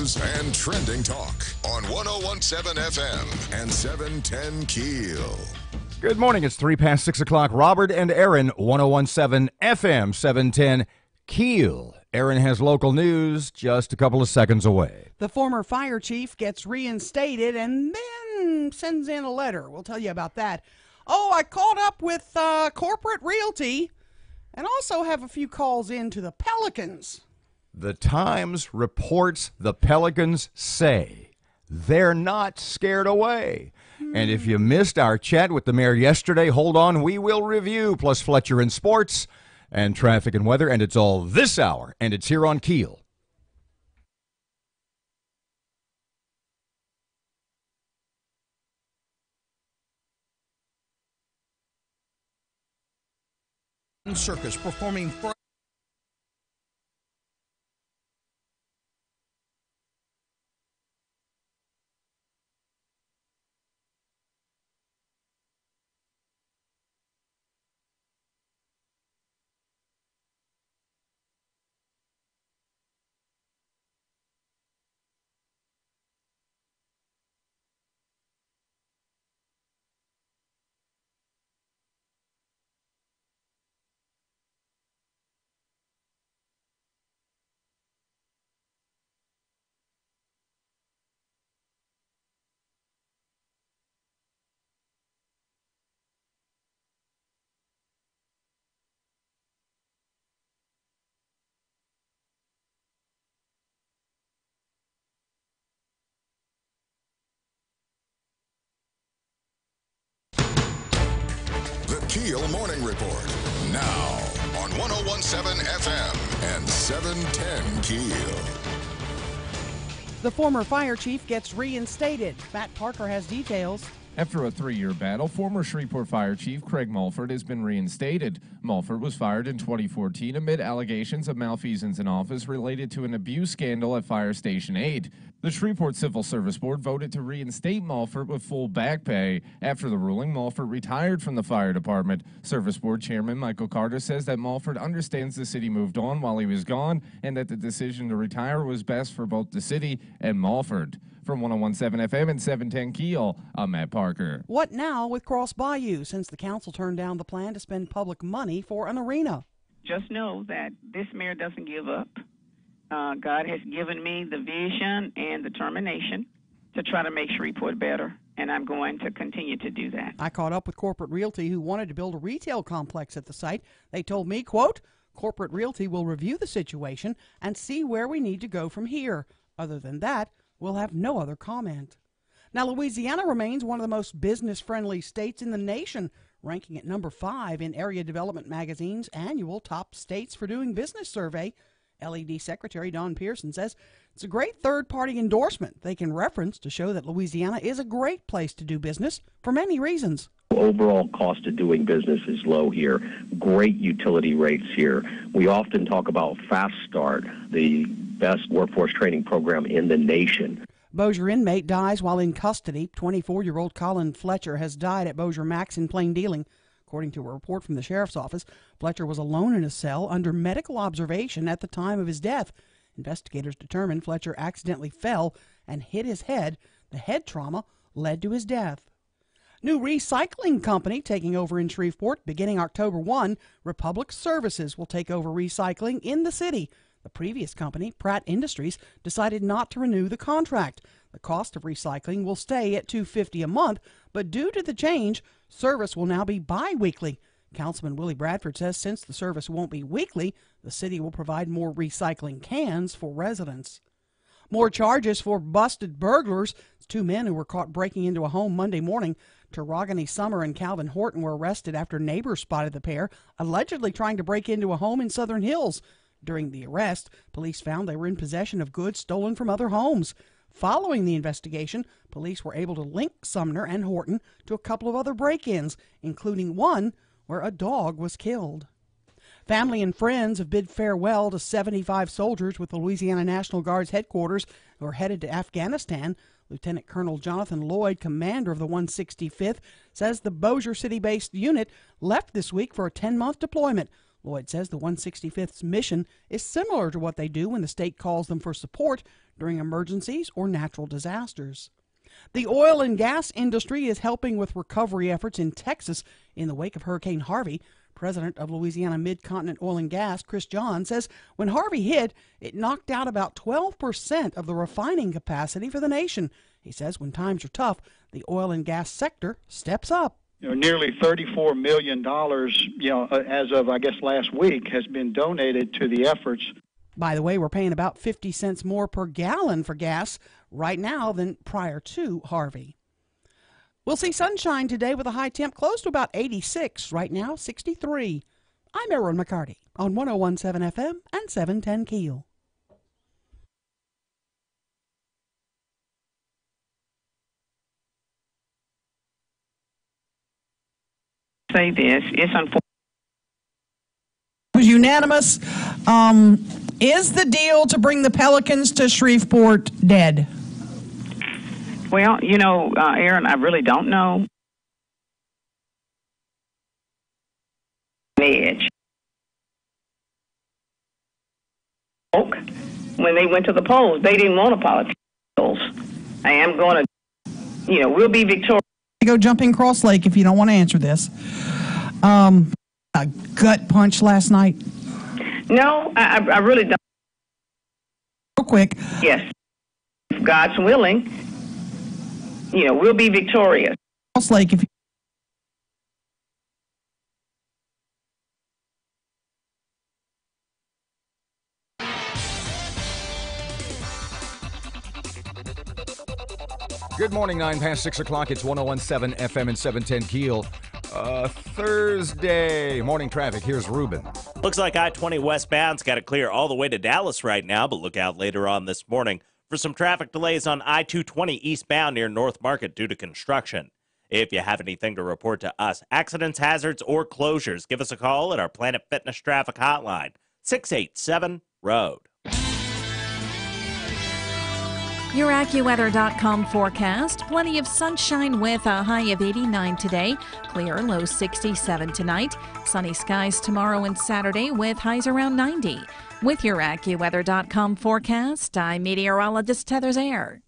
news and trending talk on 1017 FM and 710 KEEL. Good morning. It's 6:03. Robert and Erin, 1017 FM, 710 KEEL. Erin has local news just a couple of seconds away. The former fire chief gets reinstated and then sends in a letter. We'll tell you about that. Oh, I caught up with Corporate Realty and also have a few calls in to the Pelicans. The Times reports the Pelicans say they're not scared away. And if you missed our chat with the mayor yesterday, hold on, we will review, plus Fletcher in sports and traffic and weather, and it's all this hour, and it's here on KEEL. Circus performing for The KEEL Morning Report, now on 1017 FM and 710 KEEL. The former fire chief gets reinstated. Matt Parker has details. After a 3-year battle, former Shreveport Fire Chief Craig Mulford has been reinstated. Mulford was fired in 2014 amid allegations of malfeasance in office related to an abuse scandal at Fire Station 8. The Shreveport Civil Service Board voted to reinstate Mulford with full back pay. After the ruling, Mulford retired from the fire department. Service Board Chairman Michael Carter says that Mulford understands the city moved on while he was gone and that the decision to retire was best for both the city and Mulford. From 1017 FM and 710 KEEL, I'm Matt Parker. What now with Cross Bayou, since the council turned down the plan to spend public money for an arena? Just know that this mayor doesn't give up. God has given me the vision and determination to try to make Shreveport better, and I'm going to continue to do that. I caught up with Corporate Realty, who wanted to build a retail complex at the site. They told me, quote, Corporate Realty will review the situation and see where we need to go from here. Other than that, we'll have no other comment. Now, Louisiana remains one of the most business-friendly states in the nation, ranking at number 5 in Area Development Magazine's annual Top States for Doing Business survey. LED Secretary Don Pearson says it's a great third-party endorsement they can reference to show that Louisiana is a great place to do business for many reasons. Overall cost of doing business is low here. Great utility rates here. We often talk about Fast Start, the best workforce training program in the nation. Bossier inmate dies while in custody. 24-year-old Colin Fletcher has died at Bossier Max in plain dealing. According to a report from the sheriff's office, Fletcher was alone in a cell under medical observation at the time of his death. Investigators determined Fletcher accidentally fell and hit his head. The head trauma led to his death. New recycling company taking over in Shreveport beginning October 1. Republic Services will take over recycling in the city. The previous company, Pratt Industries, decided not to renew the contract. The cost of recycling will stay at $250 a month, but due to the change, service will now be bi-weekly. Councilman Willie Bradford says since the service won't be weekly, the city will provide more recycling cans for residents. More charges for busted burglars. 2 men who were caught breaking into a home Monday morning. Tarragony Summer and Calvin Horton were arrested after neighbors spotted the pair, allegedly trying to break into a home in Southern Hills. During the arrest, police found they were in possession of goods stolen from other homes. Following the investigation, police were able to link Sumner and Horton to a couple of other break-ins, including one where a dog was killed. Family and friends have bid farewell to 75 soldiers with the Louisiana National Guard's headquarters who are headed to Afghanistan. Lieutenant Colonel Jonathan Lloyd, commander of the 165th, says the Bossier City-based unit left this week for a 10-month deployment. Lloyd says the 165th's mission is similar to what they do when the state calls them for support during emergencies or natural disasters. The oil and gas industry is helping with recovery efforts in Texas in the wake of Hurricane Harvey. President of Louisiana Mid-Continent Oil and Gas, Chris John, says when Harvey hit, it knocked out about 12% of the refining capacity for the nation. He says when times are tough, the oil and gas sector steps up. Nearly $34 million, as of, I guess, last week, has been donated to the efforts. By the way, we're paying about 50 cents more per gallon for gas right now than prior to Harvey. We'll see sunshine today with a high temp close to about 86. Right now, 63. I'm Erin McCarty on 101.7 FM and 710 KEEL. Say this, it's unfortunate. It was unanimous. Is the deal to bring the Pelicans to Shreveport dead? Well, Erin, I really don't know. Edge. When they went to the polls, they didn't want a politician. I am going to, we'll be victorious. Go jumping Cross Lake if you don't want to answer this. A gut punch last night. No, I really don't. Real quick. Yes. If God's willing, we'll be victorious. Cross Lake if you Good morning, 9 past 6 o'clock. It's 101.7 FM and 710 KEEL. Thursday morning traffic. Here's Ruben. Looks like I-20 westbound's got it clear all the way to Dallas right now, but look out later on this morning for some traffic delays on I-220 eastbound near North Market due to construction. If you have anything to report to us, accidents, hazards, or closures, give us a call at our Planet Fitness traffic hotline, 687-ROAD. Your AccuWeather.com forecast. Plenty of sunshine with a high of 89 today. Clear, low 67 tonight. Sunny skies tomorrow and Saturday with highs around 90. With your AccuWeather.com forecast, I'm meteorologist Heather Zaire.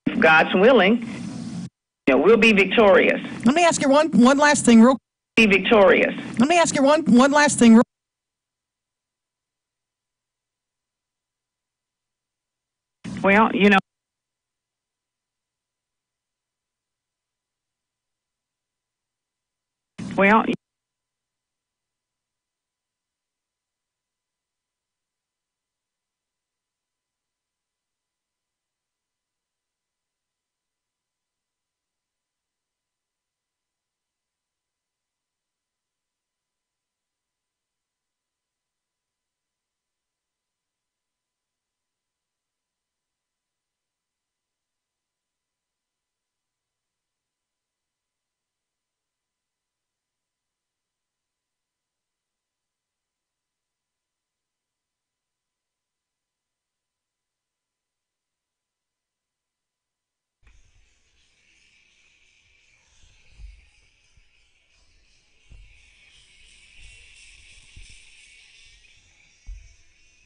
If God's willing, we'll be victorious. Let me ask you one last thing real quick. Be victorious. Let me ask you one last thing. Well,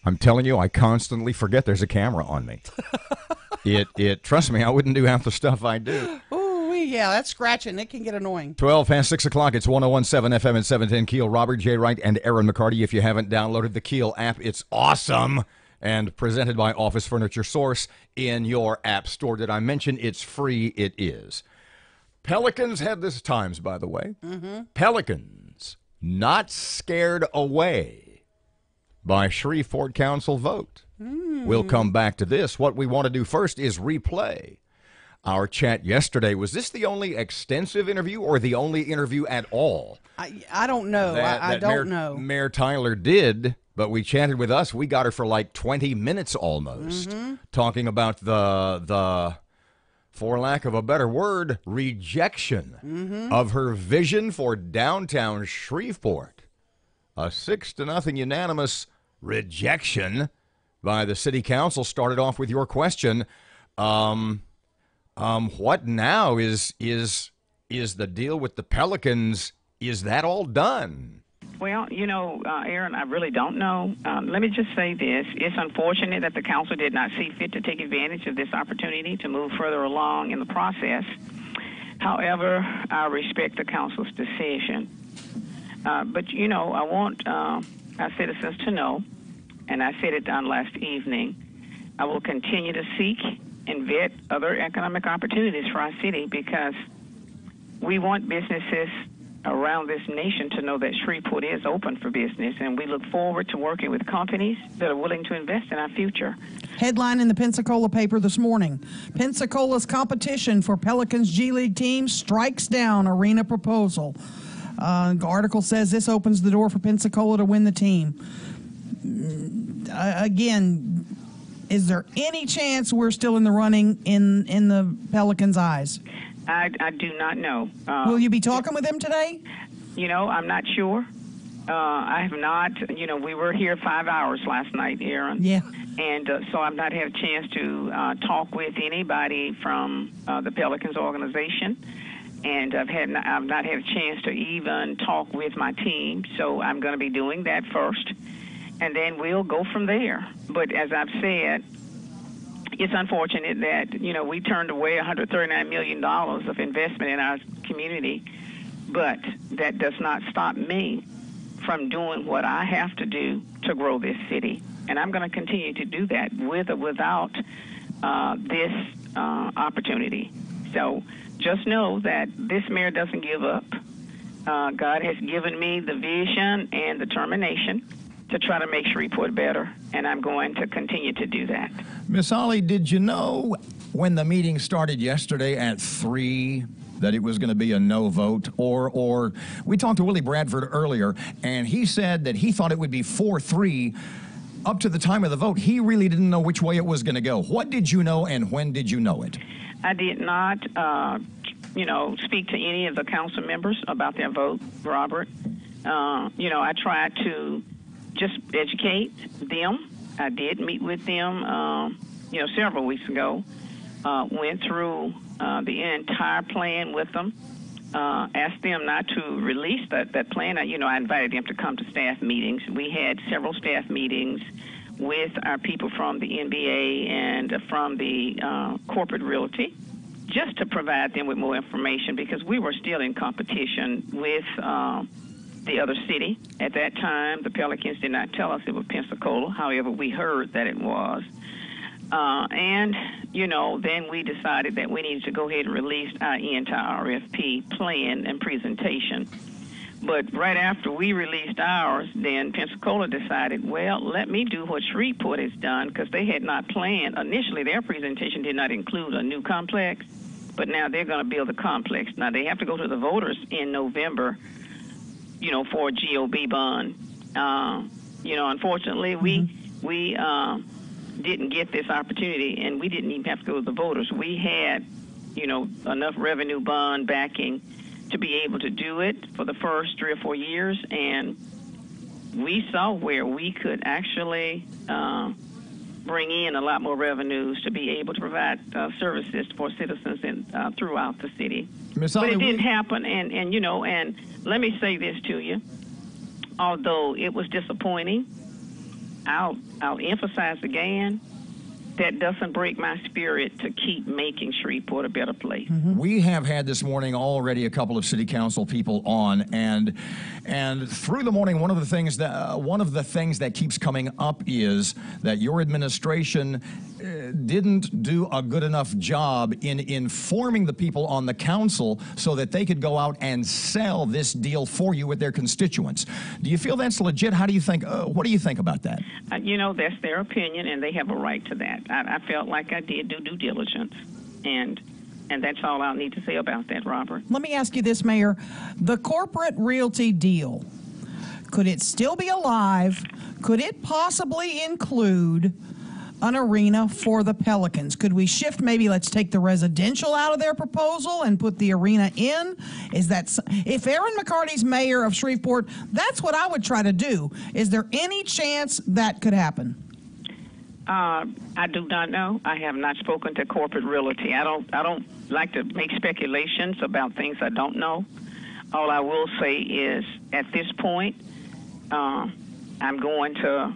I'm telling you, I constantly forget there's a camera on me. Trust me, I wouldn't do half the stuff I do. Oh, yeah, that's scratching. It can get annoying. 12 past 6 o'clock. It's 101.7 FM and 710 KEEL. Robert J. Wright and Erin McCarty. If you haven't downloaded the KEEL app, it's awesome. And presented by Office Furniture Source in your app store. Did I mention it's free? It is. Pelicans had this Times, by the way. Mm-hmm. Pelicans not scared away by Shreveport Council vote. We'll come back to this. What we want to do first is replay our chat yesterday. Was this the only extensive interview or the only interview at all? I don't know. I don't know. Mayor Tyler did, but we chatted with us. We got her for like 20 minutes almost, talking about the, for lack of a better word, rejection of her vision for downtown Shreveport. A 6-0 unanimous rejection by the city council. Started off with your question. What now is the deal with the Pelicans? Is that all done? Well, Erin, I really don't know. Let me just say this. It's unfortunate that the council did not see fit to take advantage of this opportunity to move further along in the process. However, I respect the council's decision. But, I want our citizens to know, and I said it last evening, I will continue to seek and vet other economic opportunities for our city because we want businesses around this nation to know that Shreveport is open for business, and we look forward to working with companies that are willing to invest in our future. Headline in the Pensacola paper this morning: Pensacola's competition for Pelicans G League team strikes down arena proposal. The article says this opens the door for Pensacola to win the team. Again, is there any chance we're still in the running in the Pelicans' eyes? I do not know. Will you be talking with them today? I'm not sure. I have not. We were here 5 hours last night, Erin. Yeah. And so I've not had a chance to talk with anybody from the Pelicans organization. And I've not had a chance to even talk with my team. So I'm going to be doing that first. And then we'll go from there. But as I've said, it's unfortunate that, we turned away $139 million of investment in our community, but that does not stop me from doing what I have to do to grow this city. And I'm going to continue to do that with or without this opportunity. So just know that this mayor doesn't give up. God has given me the vision and determination to try to make Shreveport better, and I'm going to continue to do that. Miss Ollie, did you know when the meeting started yesterday at 3 that it was going to be a no vote? Or we talked to Willie Bradford earlier, and he said that he thought it would be 4-3 up to the time of the vote. He really didn't know which way it was going to go. What did you know, and when did you know it? I did not, speak to any of the council members about their vote, Robert. I tried to just educate them. I did meet with them, several weeks ago. Went through the entire plan with them. Asked them not to release that plan. I invited them to come to staff meetings. We had several staff meetings with our people from the NBA and from the corporate realty, just to provide them with more information because we were still in competition with the other city. At that time, the Pelicans did not tell us it was Pensacola. However, we heard that it was. Then we decided that we needed to go ahead and release our entire RFP plan and presentation. But right after we released ours, then Pensacola decided, well, let me do what Shreveport has done because they had not planned. Initially, their presentation did not include a new complex, but now they're going to build a complex. Now, they have to go to the voters in November, for a GOB bond. Unfortunately, we didn't get this opportunity, and we didn't even have to go to the voters. We had, enough revenue bond backing to be able to do it for the first 3 or 4 years, and we saw where we could actually bring in a lot more revenues to be able to provide services for citizens throughout the city. But it didn't happen, and let me say this to you. Although it was disappointing, I'll emphasize again, that doesn't break my spirit to keep making Shreveport a better place. Mm-hmm. We have had this morning already a couple of city council people on, and through the morning, one of the things that keeps coming up is that your administration didn't do a good enough job in informing the people on the council so that they could go out and sell this deal for you with their constituents. Do you feel that's legit? How do you think? What do you think about that? That's their opinion, and they have a right to that. I felt like I did do due diligence, and that's all I'll need to say about that, Robert. Let me ask you this, Mayor. The corporate realty deal, could it still be alive? Could it possibly include an arena for the Pelicans? Could we shift, maybe let's take the residential out of their proposal and put the arena in? If Erin McCarty's mayor of Shreveport, that's what I would try to do. Is there any chance that could happen? I do not know. I have not spoken to Corporate Realty. I don't like to make speculations about things I don't know. All I will say is, at this point, I'm going to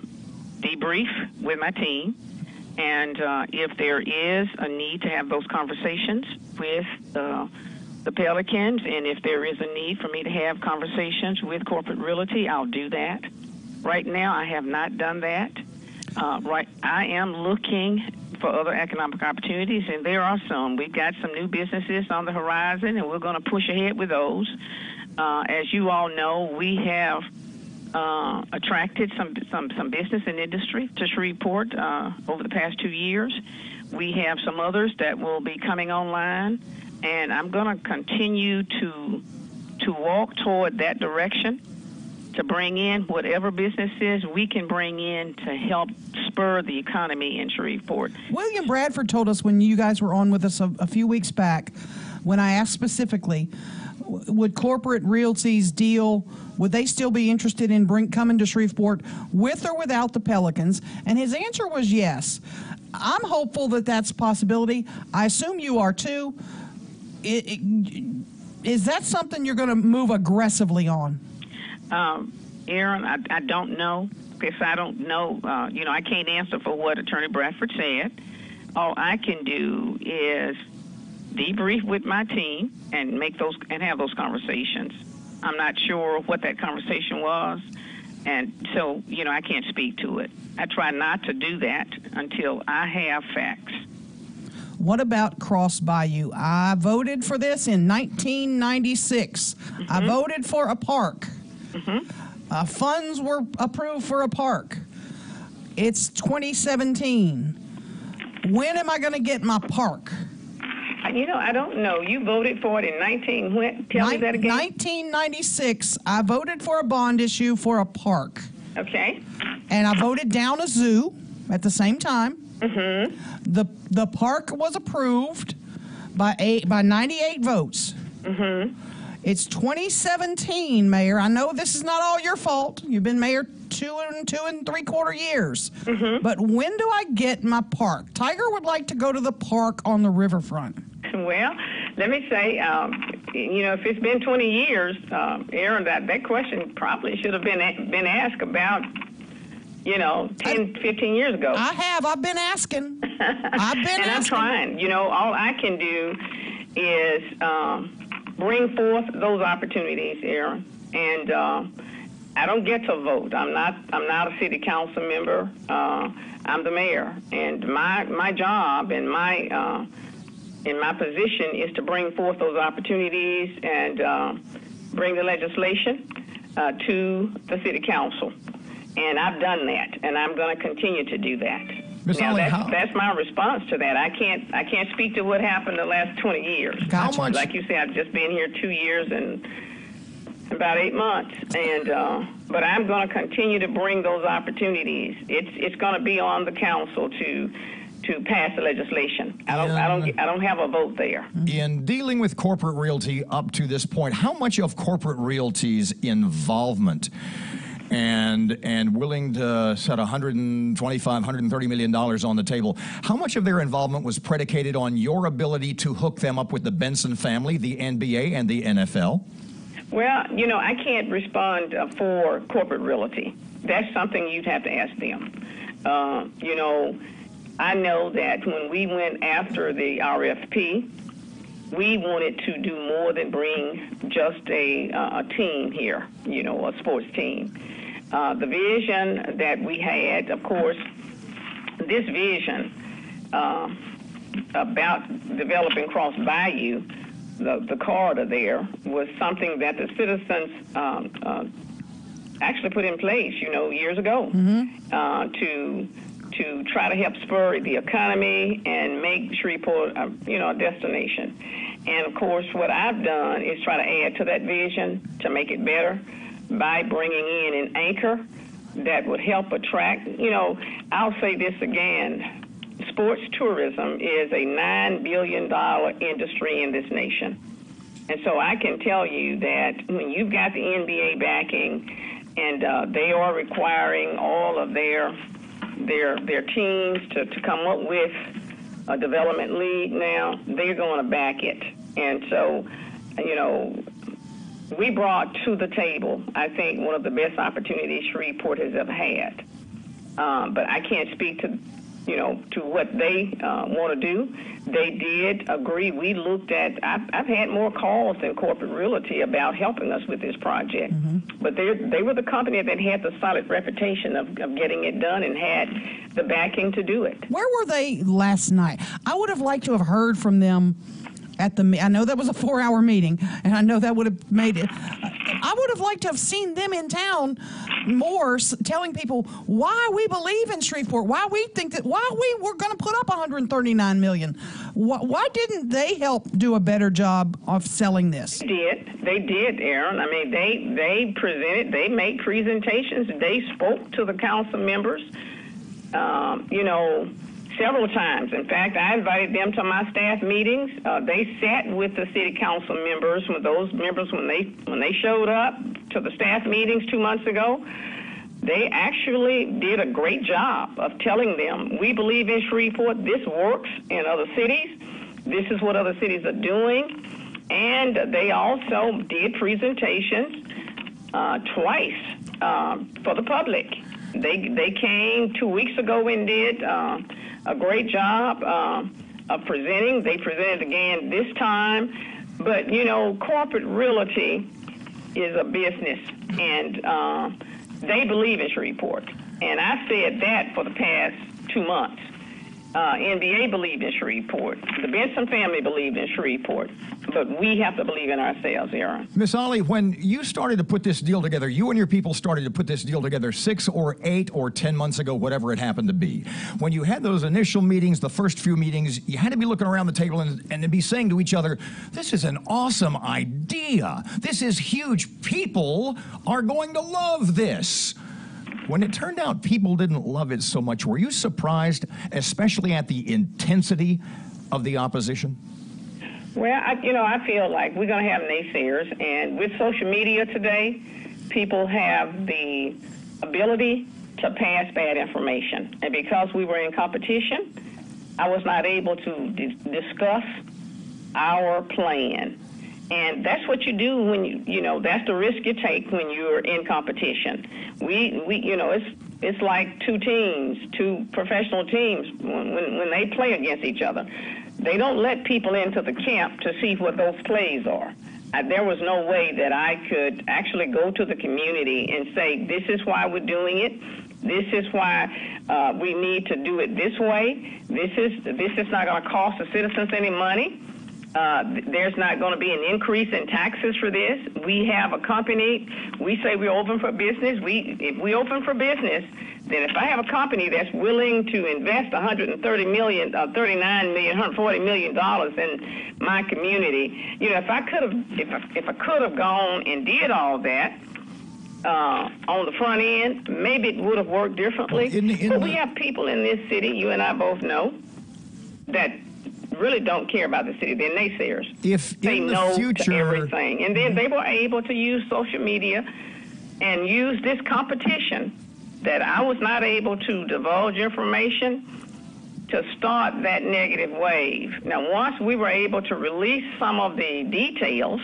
debrief with my team, and if there is a need to have those conversations with the Pelicans, and if there is a need for me to have conversations with Corporate Realty, I'll do that. Right now, I have not done that. I am looking for other economic opportunities, and there are some. We've got some new businesses on the horizon, and we're going to push ahead with those. As you all know, we have attracted some business and industry to Shreveport over the past 2 years. We have some others that will be coming online, and I'm going to continue to walk toward that direction, to bring in whatever businesses we can bring in to help spur the economy in Shreveport. William Bradford told us when you guys were on with us a few weeks back, when I asked specifically, would Corporate Realty's deal, would they still be interested in coming to Shreveport with or without the Pelicans? And his answer was yes. I'm hopeful that that's a possibility. I assume you are too. Is that something you're going to move aggressively on? Erin, I don't know, because I don't know. I can't answer for what Attorney Bradford said. All I can do is debrief with my team and have those conversations. I'm not sure what that conversation was, and so I can't speak to it. I try not to do that until I have facts. What about Cross Bayou? I voted for this in 1996. Mm-hmm. I voted for a park. Mm-hmm. Funds were approved for a park. It's 2017. When am I going to get my park? I don't know. You voted for it in Tell me that again. 1996. I voted for a bond issue for a park. Okay. And I voted down a zoo at the same time. Mm-hmm. The park was approved by 98 votes. Mm-hmm. It's 2017, Mayor. I know this is not all your fault. You've been mayor 2 3/4 years. Mm-hmm. But when do I get my park? Tiger would like to go to the park on the riverfront. Well, let me say, if it's been 20 years, Erin, that question probably should have been asked about, 10, 15 years ago. I've been asking. I'm trying. All I can do is bring forth those opportunities, Erin. And I don't get to vote. I'm not a city council member. I'm the mayor, and my job and my position is to bring forth those opportunities and bring the legislation to the city council. And I've done that, and I'm going to continue to do that. Now, that's my response to that. I can't speak to what happened the last 20 years. Gotcha. Like you said, I've just been here 2 years and about 8 months, and but I'm going to continue to bring those opportunities. It's going to be on the council to pass the legislation. I don't have a vote there. In dealing with Corporate Realty up to this point, how much of Corporate Realty's involvement and willing to set $125, $130 million on the table, how much of their involvement was predicated on your ability to hook them up with the Benson family, the NBA, and the NFL? Well, I can't respond for Corporate Realty. That's something you'd have to ask them. I know that when we went after the RFP, we wanted to do more than bring just a team here, a sports team. The vision that we had, of course, this vision about developing Cross Bayou, the corridor there, was something that the citizens actually put in place, years ago, to try to help spur the economy and make Shreveport, a destination. And of course, what I've done is try to add to that vision to make it better by bringing in an anchor that would help attract. I'll say this again: sports tourism is a $9 billion industry in this nation. And so I can tell you that when you've got the NBA backing and they are requiring all of their their teams to come up with a development lead now, they're going to back it. And so, we brought to the table, I think, one of the best opportunities Shreveport has ever had. But I can't speak to what they want to do. They did agree. We looked at, I've had more calls than Corporate Realty about helping us with this project. But they were the company that had the solid reputation of getting it done and had the backing to do it. Where were they last night? I would have liked to have heard from them I know that was a 4-hour meeting, and I know that would have made it. I would have liked to have seen them in town more, telling people why we believe in Shreveport, why we were going to put up $139 million. Why didn't they help do a better job of selling this? They did, Erin. I mean, they presented, they made presentations, they spoke to the council members, several times. In fact, I invited them to my staff meetings. They sat with the city council members, with those members when they showed up to the staff meetings 2 months ago. They actually did a great job of telling them, we believe in Shreveport, this works in other cities, this is what other cities are doing. And they also did presentations twice for the public. They came 2 weeks ago and did a great job of presenting. They presented again this time. But, Corporate Realty is a business, and they believe in Shreveport. And I said that for the past 2 months. NBA believed in Shreveport. The Benson family believed in Shreveport. But we have to believe in ourselves, Erin. Miss Ollie, when you started to put this deal together, you and your people started to put this deal together 6 or 8 or 10 months ago, whatever it happened to be. When you had those initial meetings, the first few meetings, you had to be looking around the table and be saying to each other, this is an awesome idea. This is huge. People are going to love this. When it turned out people didn't love it so much, were you surprised, especially at the intensity of the opposition? Well, I feel like we're going to have naysayers, and with social media today, people have the ability to pass bad information. And because we were in competition, I was not able to discuss our plan. And that's what you do when that's the risk you take when you're in competition. It's like two professional teams when they play against each other. They don't let people into the camp to see what those plays are. There was no way that I could actually go to the community and say, this is why we're doing it. This is why we need to do it this way. This is not going to cost the citizens any money. There's not going to be an increase in taxes for this. We have a company. We say we're open for business. If we open for business, then if I have a company that's willing to invest $140 million in my community, if I could have gone and did all that on the front end, maybe it would have worked differently. But we have people in this city, you and I both know, that really don't care about the city. They're naysayers. They know to everything. And then they were able to use social media and use this competition that I was not able to divulge information to start that negative wave. Now, once we were able to release some of the details,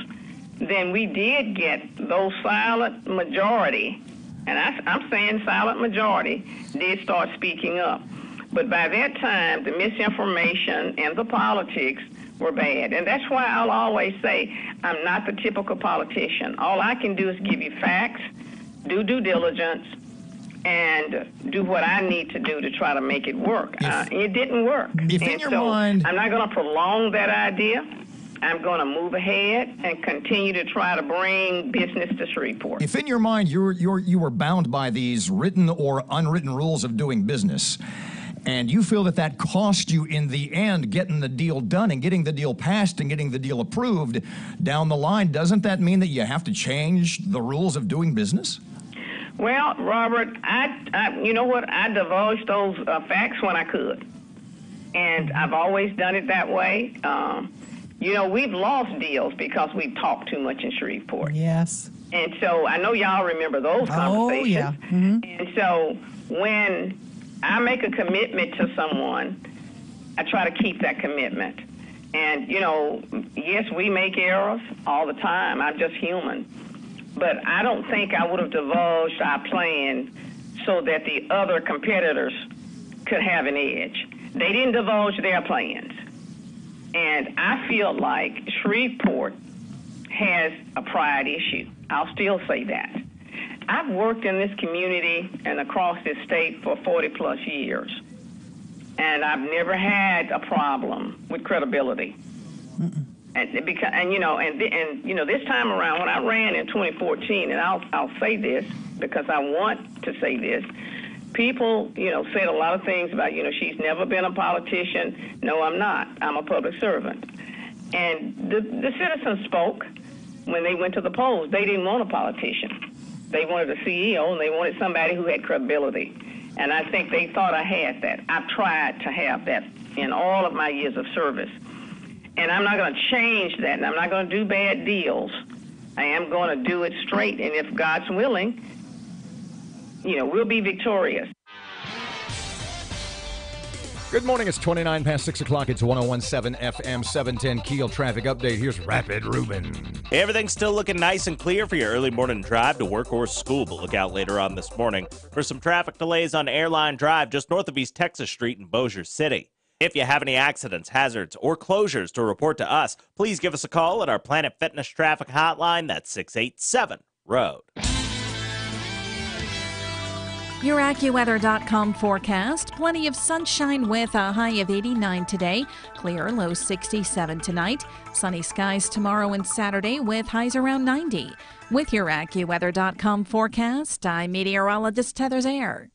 then we did get those silent majority, and I'm saying silent majority, did start speaking up. But by that time, the misinformation and the politics were bad. And that's why I'll always say I'm not the typical politician. All I can do is give you facts, do due diligence, and do what I need to do to try to make it work. It didn't work. I'm not going to prolong that idea. I'm going to move ahead and continue to try to bring business to Shreveport. If in your mind you were bound by these written or unwritten rules of doing business, and you feel that cost you in the end getting the deal done and getting the deal passed and getting the deal approved down the line, doesn't that mean that you have to change the rules of doing business? Well, Robert, you know what? I divulged those facts when I could. And I've always done it that way. We've lost deals because we've talked too much in Shreveport. Yes. And so I know y'all remember those conversations. Oh, yeah. Mm-hmm. And so when I make a commitment to someone, I try to keep that commitment. And, yes, we make errors all the time. I'm just human. But I don't think I would have divulged our plan so that the other competitors could have an edge. They didn't divulge their plans. And I feel like Shreveport has a pride issue. I'll still say that. I've worked in this community and across this state for 40-plus years. And I've never had a problem with credibility. And this time around, when I ran in 2014, and I'll say this because I want to say this, people, said a lot of things about, she's never been a politician. No, I'm not. I'm a public servant. And the citizens spoke when they went to the polls. They didn't want a politician. They wanted a CEO, and they wanted somebody who had credibility. And I think they thought I had that. I've tried to have that in all of my years of service. And I'm not going to change that, and I'm not going to do bad deals. I am going to do it straight, and if God's willing, we'll be victorious. Good morning. It's 29 past 6 o'clock. It's 101.7 FM 710 Keel traffic update. Here's Rapid Ruben. Everything's still looking nice and clear for your early morning drive to work or school, but look out later on this morning for some traffic delays on Airline Drive just north of East Texas Street in Bossier City. If you have any accidents, hazards, or closures to report to us, please give us a call at our Planet Fitness traffic hotline. That's 687-ROAD. Your AccuWeather.com forecast. Plenty of sunshine with a high of 89 today. Clear, low 67 tonight. Sunny skies tomorrow and Saturday with highs around 90. With your AccuWeather.com forecast, I'm meteorologist Heather Zaire.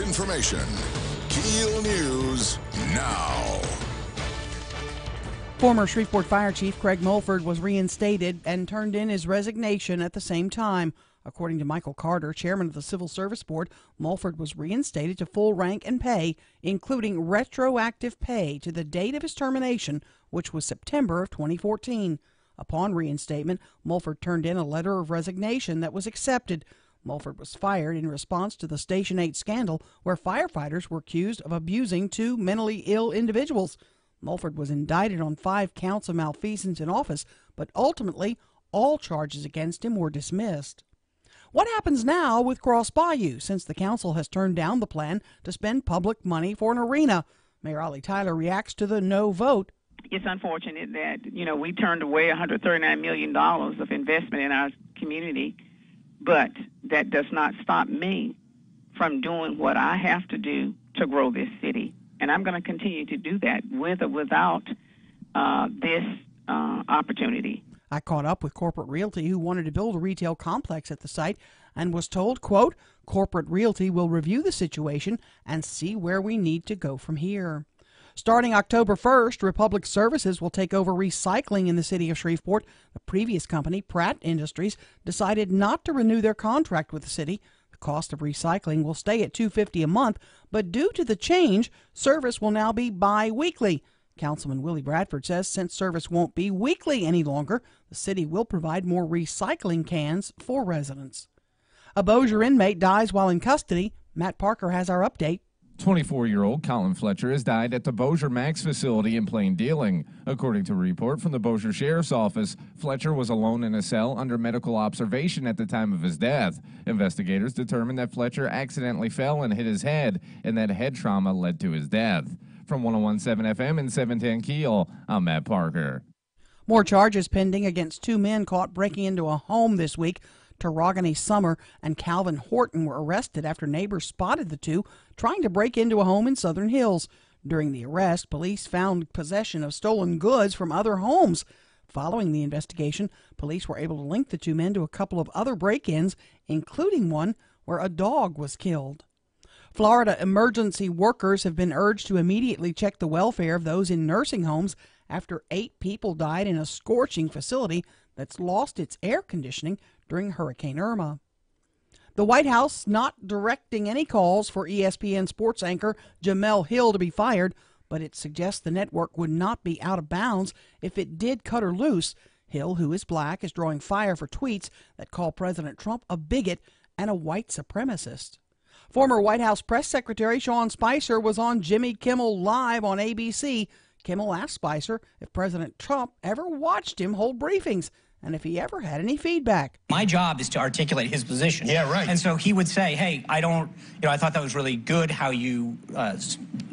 information. KEEL News now. Former Shreveport Fire Chief Craig Mulford was reinstated and turned in his resignation at the same time. According to Michael Carter, chairman of the Civil Service Board, Mulford was reinstated to full rank and pay, including retroactive pay to the date of his termination, which was September of 2014. Upon reinstatement, Mulford turned in a letter of resignation that was accepted. Mulford was fired in response to the Station 8 scandal, where firefighters were accused of abusing two mentally ill individuals. Mulford was indicted on 5 counts of malfeasance in office, but ultimately all charges against him were dismissed. What happens now with Cross Bayou, since the council has turned down the plan to spend public money for an arena? Mayor Ollie Tyler reacts to the no vote. It's unfortunate that, we turned away $139 million of investment in our community, but that does not stop me from doing what I have to do to grow this city. And I'm going to continue to do that with or without this opportunity. I caught up with Corporate Realty, who wanted to build a retail complex at the site, and was told, quote, Corporate Realty will review the situation and see where we need to go from here. Starting October 1st, Republic Services will take over recycling in the city of Shreveport. The previous company, Pratt Industries, decided not to renew their contract with the city. The cost of recycling will stay at $250 a month, but due to the change, service will now be bi-weekly. Councilman Willie Bradford says since service won't be weekly any longer, the city will provide more recycling cans for residents. A Bossier inmate dies while in custody. Matt Parker has our update. 24-year-old Colin Fletcher has died at the Bossier Max facility in Plain Dealing. According to a report from the Bossier Sheriff's Office, Fletcher was alone in a cell under medical observation at the time of his death. Investigators determined that Fletcher accidentally fell and hit his head, and that head trauma led to his death. From 101.7 FM and 710 KEEL, I'm Matt Parker. More charges pending against 2 men caught breaking into a home this week. Tarragony Summer and Calvin Horton were arrested after neighbors spotted the two trying to break into a home in Southern Hills. During the arrest, police found possession of stolen goods from other homes. Following the investigation, police were able to link the 2 men to a couple of other break-ins, including one where a dog was killed. Florida emergency workers have been urged to immediately check the welfare of those in nursing homes after 8 people died in a scorching facility that's lost its air conditioning during Hurricane Irma. The White House not directing any calls for ESPN sports anchor Jamel Hill to be fired, but it suggests the network would not be out of bounds if it did cut her loose. Hill, who is black, is drawing fire for tweets that call President Trump a bigot and a white supremacist. Former White House Press Secretary Sean Spicer was on Jimmy Kimmel Live on ABC. Kimmel asked Spicer if President Trump ever watched him hold briefings and if he ever had any feedback. My job is to articulate his position. Yeah, right. And so he would say, hey, I thought that was really good how you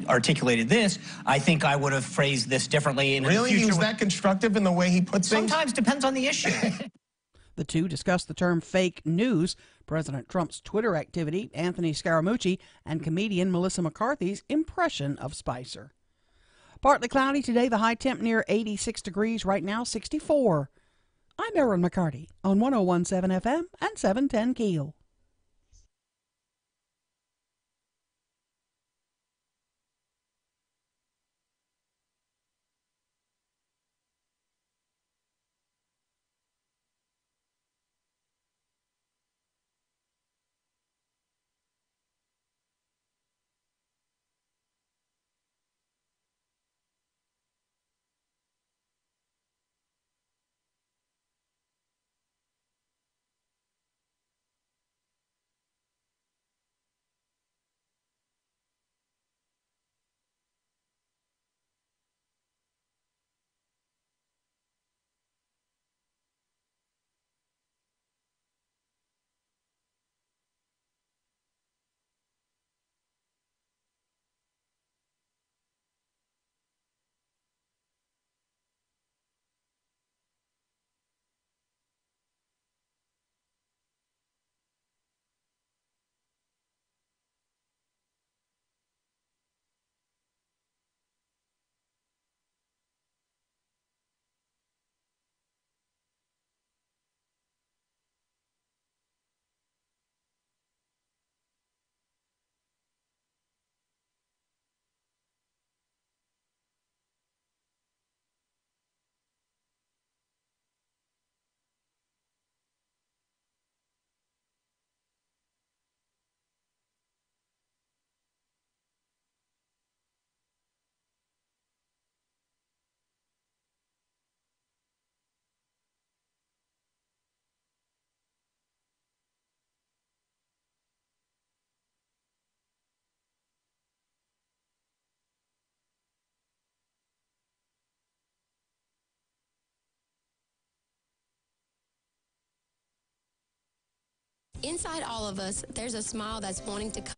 articulated this. I think I would have phrased this differently. Really? He was that constructive in the way he puts things? Sometimes depends on the issue. The two discussed the term fake news, President Trump's Twitter activity, Anthony Scaramucci, and comedian Melissa McCarthy's impression of Spicer. Partly cloudy today, the high temp near 86 degrees, right now 64. I'm Erin McCarty on 101.7 FM and 710 KEEL. Inside all of us, there's a smile that's wanting to come.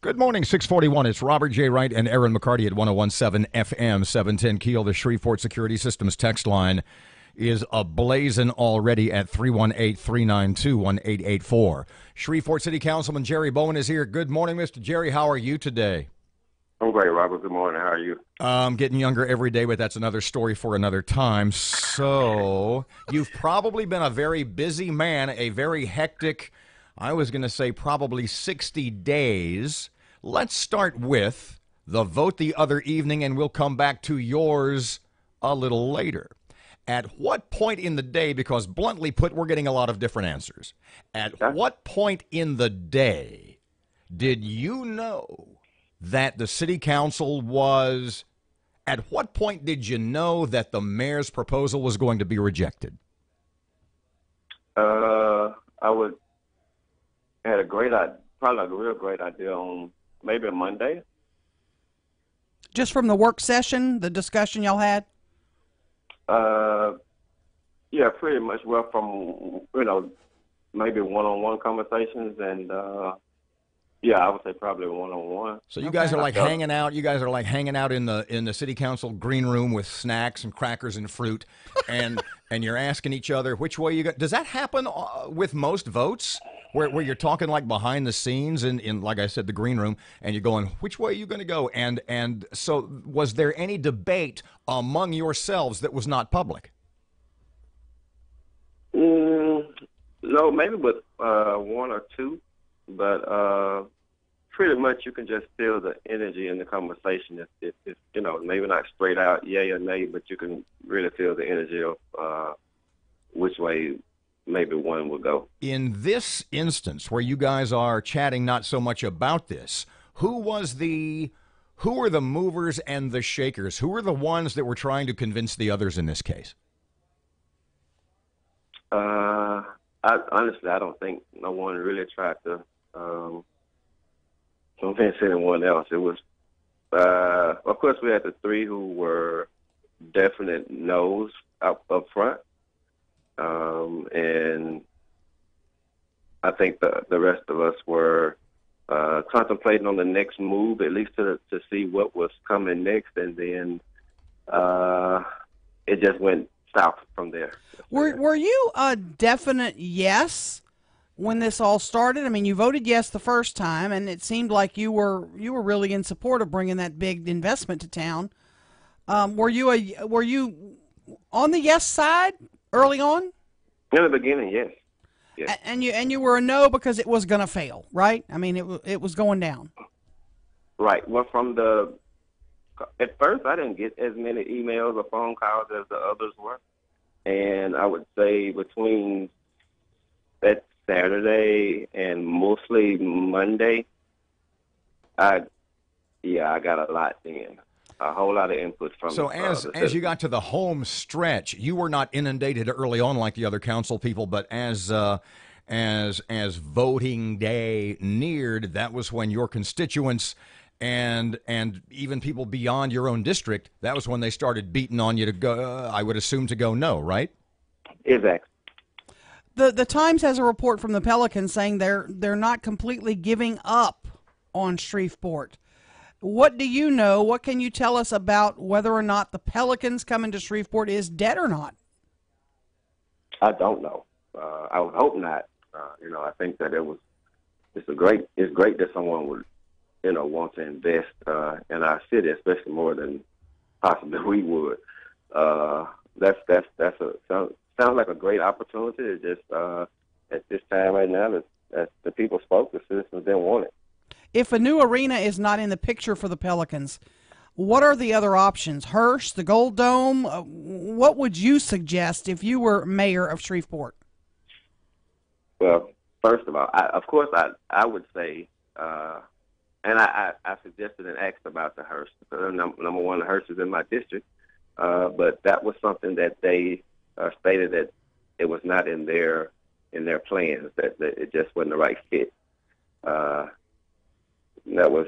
Good morning, 641. It's Robert J. Wright and Erin McCarty at 1017 FM, 710 KEEL. The Shreveport Security Systems text line is ablazing already at 318-392-1884. Shreveport City Councilman Jerry Bowen is here. Good morning, Mr. Jerry. How are you today? I'm great, Robert. Good morning. How are you? I'm getting younger every day, but that's another story for another time. So you've probably been a very busy man, a very hectic, I was going to say probably 60 days. Let's start with the vote the other evening, and we'll come back to yours a little later. At what point in the day, because bluntly put, we're getting a lot of different answers. At what point in the day did you know that the city council was, at what point did you know that the mayor's proposal was going to be rejected? Had a great idea, probably a real great idea on maybe a Monday. Just from the work session, the discussion y'all had? Yeah, pretty much. Well, from, maybe one-on-one conversations and, yeah, I would say probably one-on-one. So you guys are like hanging out. You guys are like hanging out in the city council green room with snacks and crackers and fruit, and you're asking each other which way you go. Does that happen with most votes, where you're talking like behind the scenes in like I said, the green room, and you're going, which way are you going to go? And so was there any debate among yourselves that was not public? No, maybe with one or two. But pretty much you can just feel the energy in the conversation. If maybe not straight out yay or nay, but you can really feel the energy of which way maybe one will go. In this instance, where you guys are chatting not so much about this, who were the movers and the shakers? Who were the ones that were trying to convince the others in this case? Honestly, I don't think no one really tried to convince anyone else. It was, of course, we had the three who were definite no's up front, and I think the rest of us were contemplating on the next move, at least to see what was coming next, and then it just went south from there. Were you a definite yes when this all started? I mean, you voted yes the first time, and it seemed like you were really in support of bringing that big investment to town. Were you on the yes side early on? In the beginning, yes. Yes. And you were a no because it was going to fail, right? I mean, it was going down. Right. Well, at first, I didn't get as many emails or phone calls as the others were. And I would say between that Saturday and mostly Monday, I got a lot in. A whole lot of input from. So as you got to the home stretch, you were not inundated early on like the other council people, but as voting day neared, that was when your constituents and even people beyond your own district, that was when they started beating on you to go. I would assume to go no, right? Exactly. The Times has a report from the Pelicans saying they're not completely giving up on Shreveport. What do you know? What can you tell us about whether or not the Pelicans coming to Shreveport is dead or not? I don't know. I would hope not. I think that it's great that someone would, want to invest in our city, especially more than possibly we would. Sounds like a great opportunity. It's just at this time right now, that the people spoke, the citizens didn't want it. If a new arena is not in the picture for the Pelicans, what are the other options? Hearst, the Gold Dome? What would you suggest if you were mayor of Shreveport? Well, first of all, I would say, and I suggested and asked about the Hearst. Number one, the Hearst is in my district, but that was something that they stated that it was not in their plans, that it just wasn't the right fit. That was,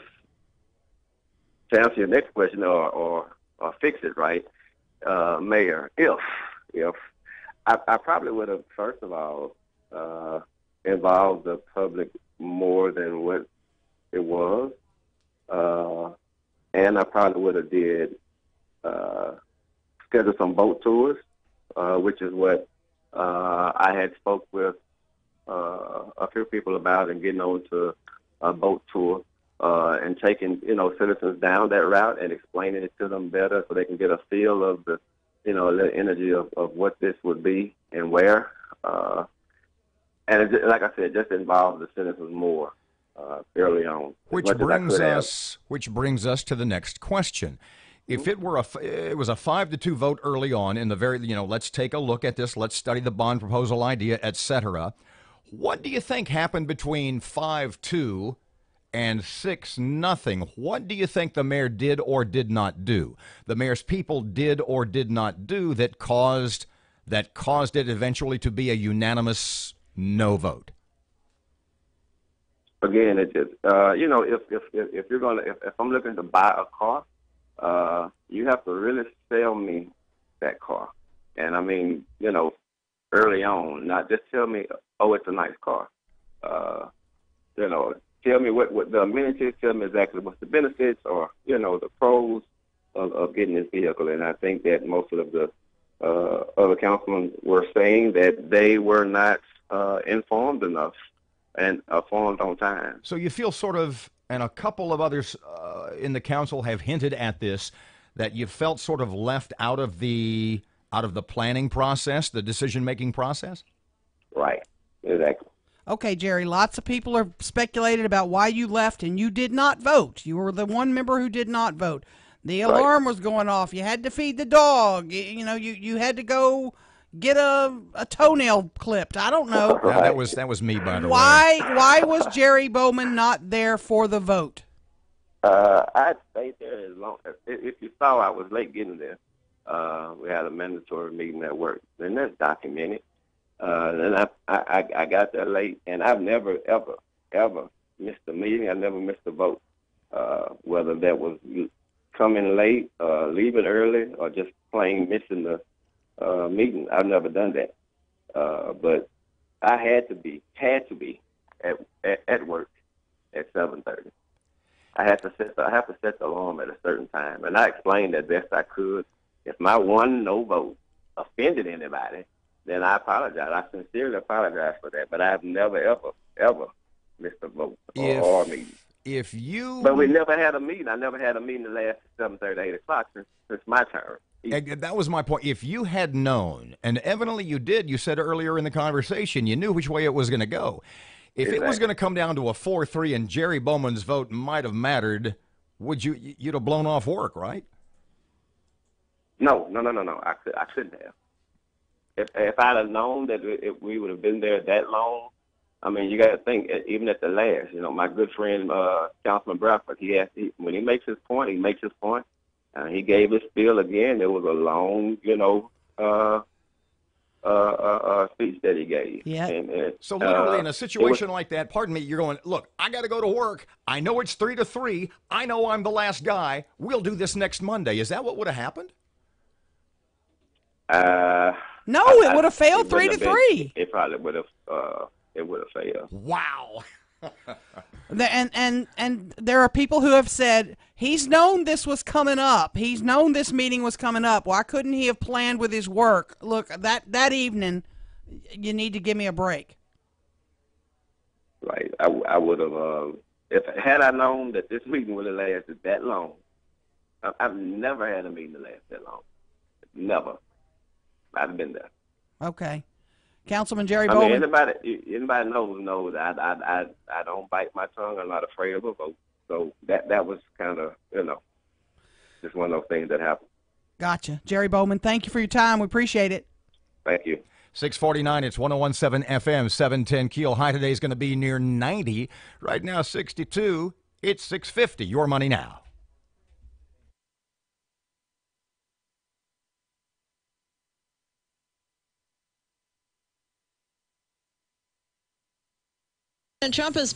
to answer your next question, or fix it right, Mayor. If I probably would have, first of all, involved the public more than what it was, and I probably would have did schedule some boat tours, which is what I had spoke with a few people about, and getting on to a boat tour. And taking, citizens down that route and explaining it to them better so they can get a feel of the energy of what this would be and where. And like I said, just involve the citizens more early on. Which brings us to the next question. If it was a 5-2 vote early on in the very, let's take a look at this, let's study the bond proposal idea, etc. What do you think happened between 5-2 and 6-0? What do you think the mayor did or did not do? The mayor's people did or did not do that caused it eventually to be a unanimous no vote? Again, it just if I'm looking to buy a car, you have to really sell me that car, and I mean, early on, not just tell me, oh, it's a nice car. Tell me what the amenities, tell me exactly what's the benefits or, the pros of getting this vehicle. And I think that most of the other councilmen were saying that they were not informed enough and informed on time. So you feel sort of, and a couple of others in the council have hinted at this, that you felt sort of left out of the planning process, the decision-making process? Right, exactly. Okay, Jerry, lots of people are speculated about why you left, and you did not vote. You were the one member who did not vote. The alarm was going off. You had to feed the dog. You had to go get a toenail clipped. I don't know. That was me, by the way. Why was Jerry Bowman not there for the vote? I stayed there as long as, if you saw, I was late getting there. We had a mandatory meeting at work, and that's documented. And I got there late, and I've never, ever missed a meeting. I never missed a vote, whether that was coming late, leaving early, or just plain missing the meeting. I've never done that. But I had to be at work at 7:30. I have to set the alarm at a certain time, and I explained as best I could. If my one no vote offended anybody, then I apologize. I sincerely apologize for that. But I've never, ever missed a vote or a meeting. But we never had a meeting. I never had a meeting that lasted 7:30, 8 o'clock since my term. That was my point. If you had known, and evidently you did, you said earlier in the conversation, you knew which way it was going to go. If it was going to come down to a 4-3 and Jerry Bowman's vote might have mattered, you'd have blown off work, right? No. I couldn't have. If I'd have known that we would have been there that long, I mean, you got to think, even at the last, my good friend, Councilman Bradford, when he makes his point, he makes his point. He gave his spiel again. It was a long, speech that he gave. Yeah. So literally in a situation like that, pardon me, you're going, look, I got to go to work. I know it's 3 to 3. I know I'm the last guy. We'll do this next Monday. Is that what would have happened? No, it would have failed 3 to 3. It probably would have. It would have failed. Wow. And there are people who have said he's known this was coming up. He's known this meeting was coming up. Why couldn't he have planned with his work? Look, that evening, you need to give me a break. Right. I would have. Had I known that this meeting would have lasted that long, I've never had a meeting that lasted that long. Never. I'd have been there. Okay. Councilman Jerry I Bowman. mean, anybody knows I don't bite my tongue. I'm not afraid of a vote. So that was kind of, just one of those things that happened. Gotcha. Jerry Bowman, thank you for your time. We appreciate it. Thank you. 649, it's 101.7 FM, 710 Keel. High today is going to be near 90. Right now, 62. It's 650. Your money now. Trump is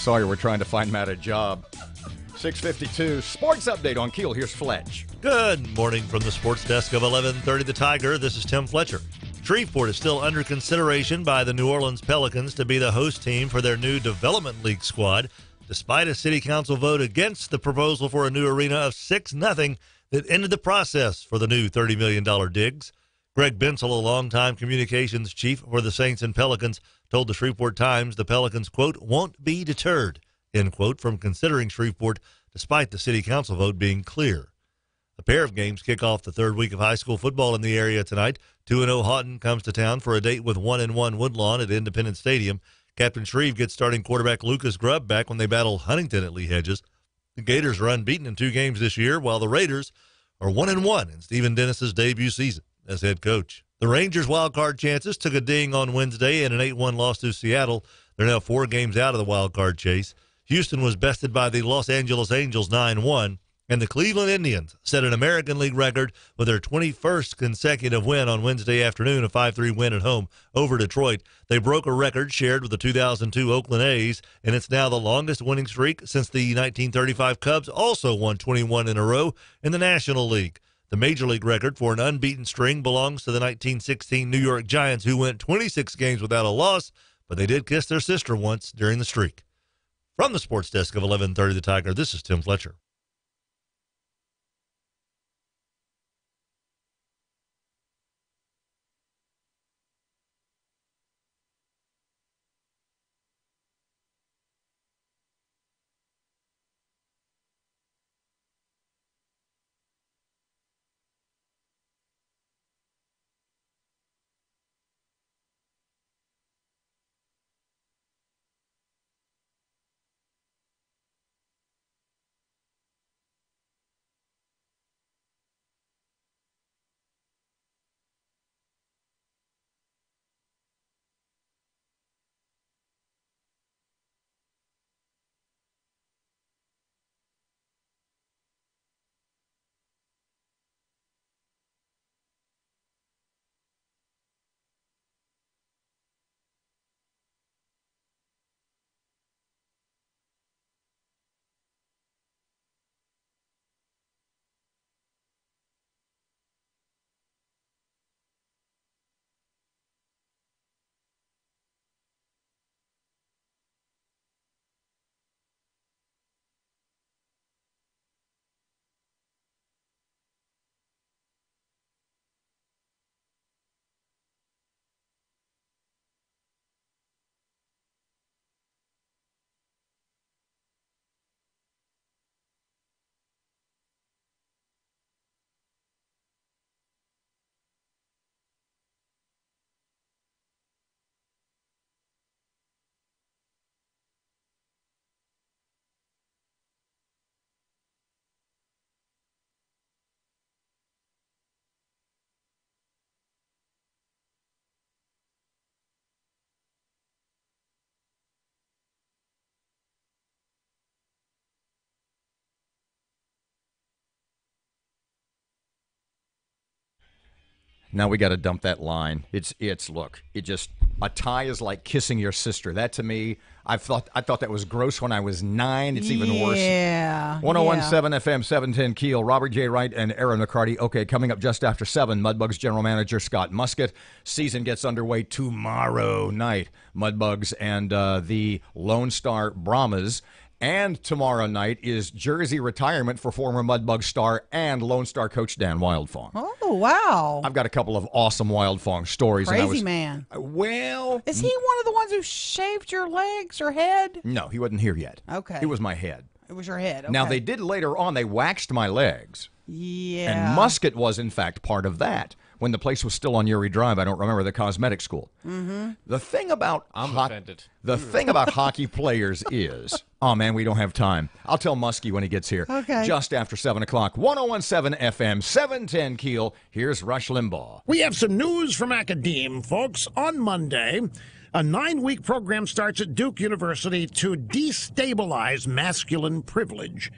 Sorry, we're trying to find Matt a job. 652, sports update on Keel. Here's Fletch. Good morning from the sports desk of 1130 The Tiger. This is Tim Fletcher. Shreveport is still under consideration by the New Orleans Pelicans to be the host team for their new Development League squad, despite a city council vote against the proposal for a new arena of 6-0 that ended the process for the new $30 million digs. Greg Bensel, a longtime communications chief for the Saints and Pelicans, told the Shreveport Times the Pelicans, quote, won't be deterred, end quote, from considering Shreveport despite the city council vote being clear. A pair of games kick off the third week of high school football in the area tonight. 2-0 Houghton comes to town for a date with 1-1 Woodlawn at Independence Stadium. Captain Shreve gets starting quarterback Lucas Grubb back when they battle Huntington at Lee Hedges. The Gators are unbeaten in 2 games this year, while the Raiders are 1-1 in Stephen Dennis's debut season as head coach. The Rangers' wild-card chances took a ding on Wednesday in an 8-1 loss to Seattle. They're now 4 games out of the wild-card chase. Houston was bested by the Los Angeles Angels 9-1, and the Cleveland Indians set an American League record with their 21st consecutive win on Wednesday afternoon, a 5-3 win at home over Detroit. They broke a record shared with the 2002 Oakland A's, and it's now the longest winning streak since the 1935 Cubs also won 21 in a row in the National League. The Major League record for an unbeaten string belongs to the 1916 New York Giants, who went 26 games without a loss, but they did kiss their sister once during the streak. From the sports desk of 1130 The Tiger, this is Tim Fletcher. Now we got to dump that line. Look, a tie is like kissing your sister. That to me, I thought that was gross when I was 9. It's even worse. Yeah. 101.7 FM, 710 Keel. Robert J. Wright and Erin McCarty. Okay, coming up just after 7, Mudbugs General Manager Scott Musket. Season gets underway tomorrow night. Mudbugs and the Lone Star Brahmas. And tomorrow night is jersey retirement for former Mudbug star and Lone Star coach Dan Wildfong. Oh, wow. I've got a couple of awesome Wildfong stories. Crazy man. Well. Is he one of the ones who shaved your legs or head? No, he wasn't here yet. Okay. It was my head. It was your head. Okay. Now, they did later on, they waxed my legs. Yeah. And Musket was, in fact, part of that. When the place was still on Uri Drive, I don't remember, the cosmetic school. Mm-hmm. The thing about offended. The thing about hockey players is, oh man, we don't have time. I'll tell Muskie when he gets here. Okay. Just after 7 o'clock, 101.7 FM, 710 Keel. Here's Rush Limbaugh. We have some news from Academe, folks. On Monday, a 9-week program starts at Duke University to destabilize masculine privilege.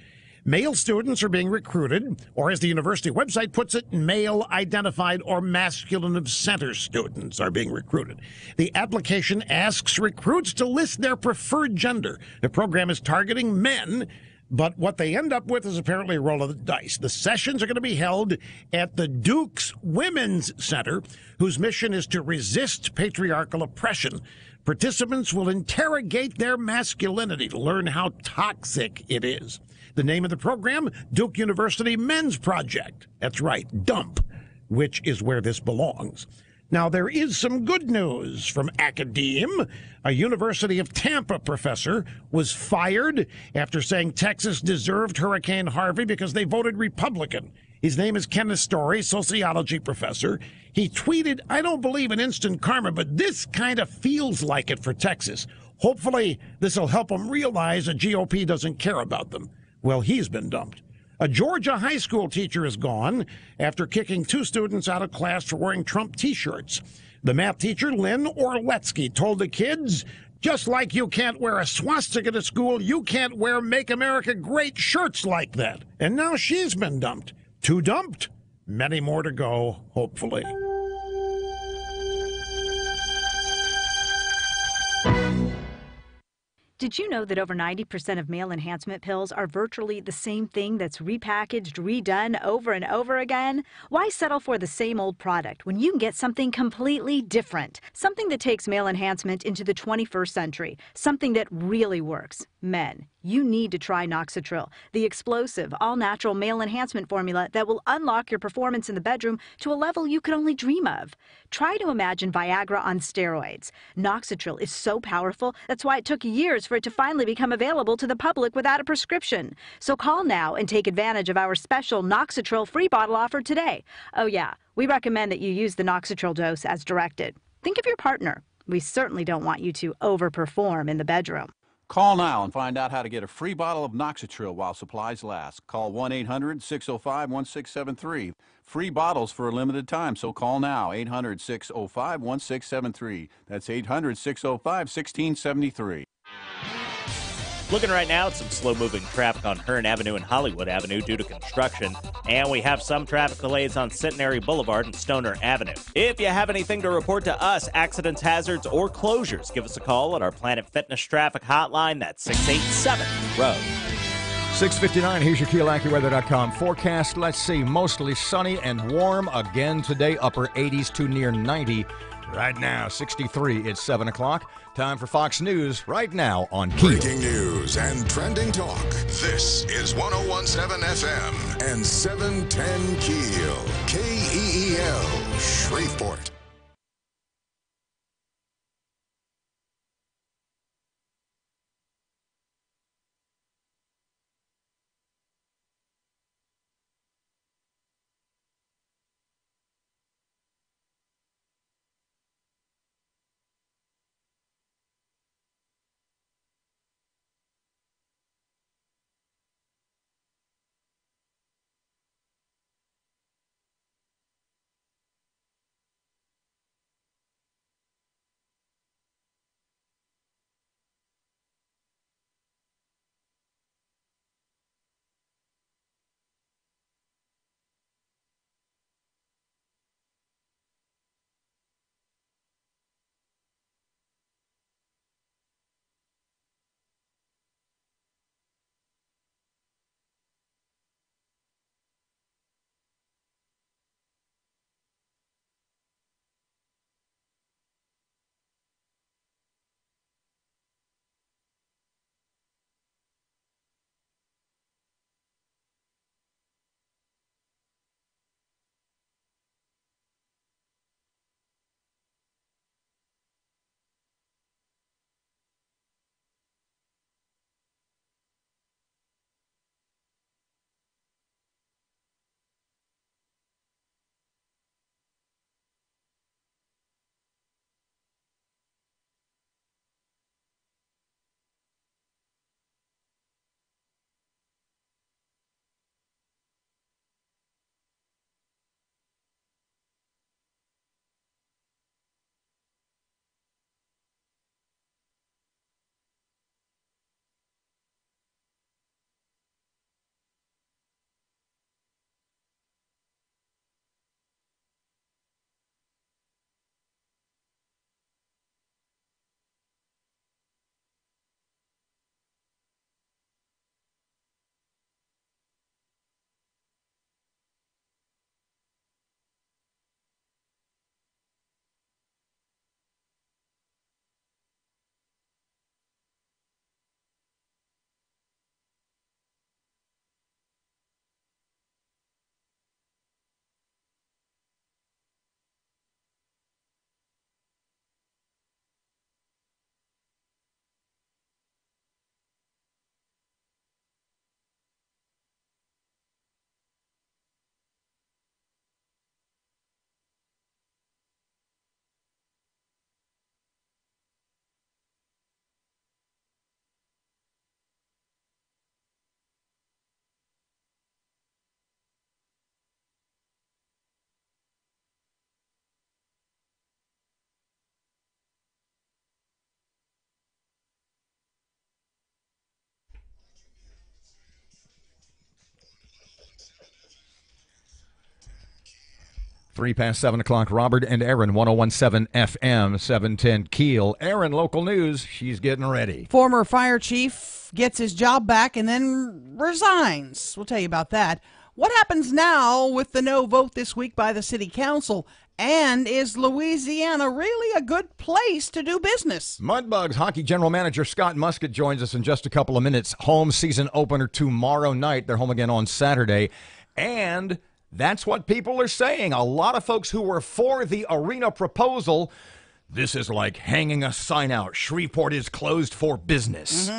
Male students are being recruited, or as the university website puts it, male-identified or masculine-of-center students are being recruited. The application asks recruits to list their preferred gender. The program is targeting men, but what they end up with is apparently a roll of the dice. The sessions are going to be held at the Duke's Women's Center, whose mission is to resist patriarchal oppression. Participants will interrogate their masculinity to learn how toxic it is. The name of the program, Duke University Men's Project. That's right, DUMP, which is where this belongs. Now, there is some good news from Academe. A University of Tampa professor was fired after saying Texas deserved Hurricane Harvey because they voted Republican. His name is Kenneth Story, sociology professor. He tweeted, "I don't believe in instant karma, but this kind of feels like it for Texas. Hopefully, this will help them realize the GOP doesn't care about them." Well, he's been dumped. A Georgia high school teacher is gone after kicking 2 students out of class for wearing Trump T-shirts. The math teacher, Lynn Orletsky, told the kids, "Just like you can't wear a swastika to school, you can't wear Make America Great shirts like that." And now she's been dumped. 2 dumped, many more to go, hopefully. Did you know that over 90% of male enhancement pills are virtually the same thing that's repackaged, redone over and over again? Why settle for the same old product when you can get something completely different? Something that takes male enhancement into the 21st century. Something that really works. Men, you need to try Noxitril, the explosive, all-natural male enhancement formula that will unlock your performance in the bedroom to a level you could only dream of. Try to imagine Viagra on steroids. Noxitril is so powerful, that's why it took years for it to finally become available to the public without a prescription. So call now and take advantage of our special Noxitril free bottle offer today. Oh yeah, we recommend that you use the Noxitril dose as directed. Think of your partner. We certainly don't want you to overperform in the bedroom. Call now and find out how to get a free bottle of Noxitril while supplies last. Call 1-800-605-1673. Free bottles for a limited time, so call now. 800-605-1673. That's 800-605-1673. Looking right now at some slow-moving traffic on Hearn Avenue and Hollywood Avenue due to construction, and we have some traffic delays on Centenary Boulevard and Stoner Avenue. If you have anything to report to us, accidents, hazards, or closures, give us a call at our Planet Fitness traffic hotline. That's 687-ROAD. 6:59, here's your KeelAccuWeather.com forecast. Let's see, mostly sunny and warm again today, upper 80s to near 90. Right now, 63, it's 7 o'clock. Time for Fox News right now on KEEL. Breaking news and trending talk. This is 101.7 FM and 710 KEEL. KEEL, Shreveport. 3 past 7 o'clock. Robert and Erin, 1017 FM, 710 Keel. Erin, local news. She's getting ready. Former fire chief gets his job back and then resigns. We'll tell you about that. What happens now with the no vote this week by the city council? And is Louisiana really a good place to do business? Mudbugs hockey general manager Scott Muscat joins us in just a couple of minutes. Home season opener tomorrow night. They're home again on Saturday. And that's what people are saying. A lot of folks who were for the arena proposal, this is like hanging a sign out. Shreveport is closed for business.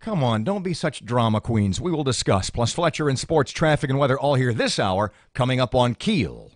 Come on, don't be such drama queens. We will discuss. Plus Fletcher and sports, traffic, and weather all here this hour, coming up on Keel.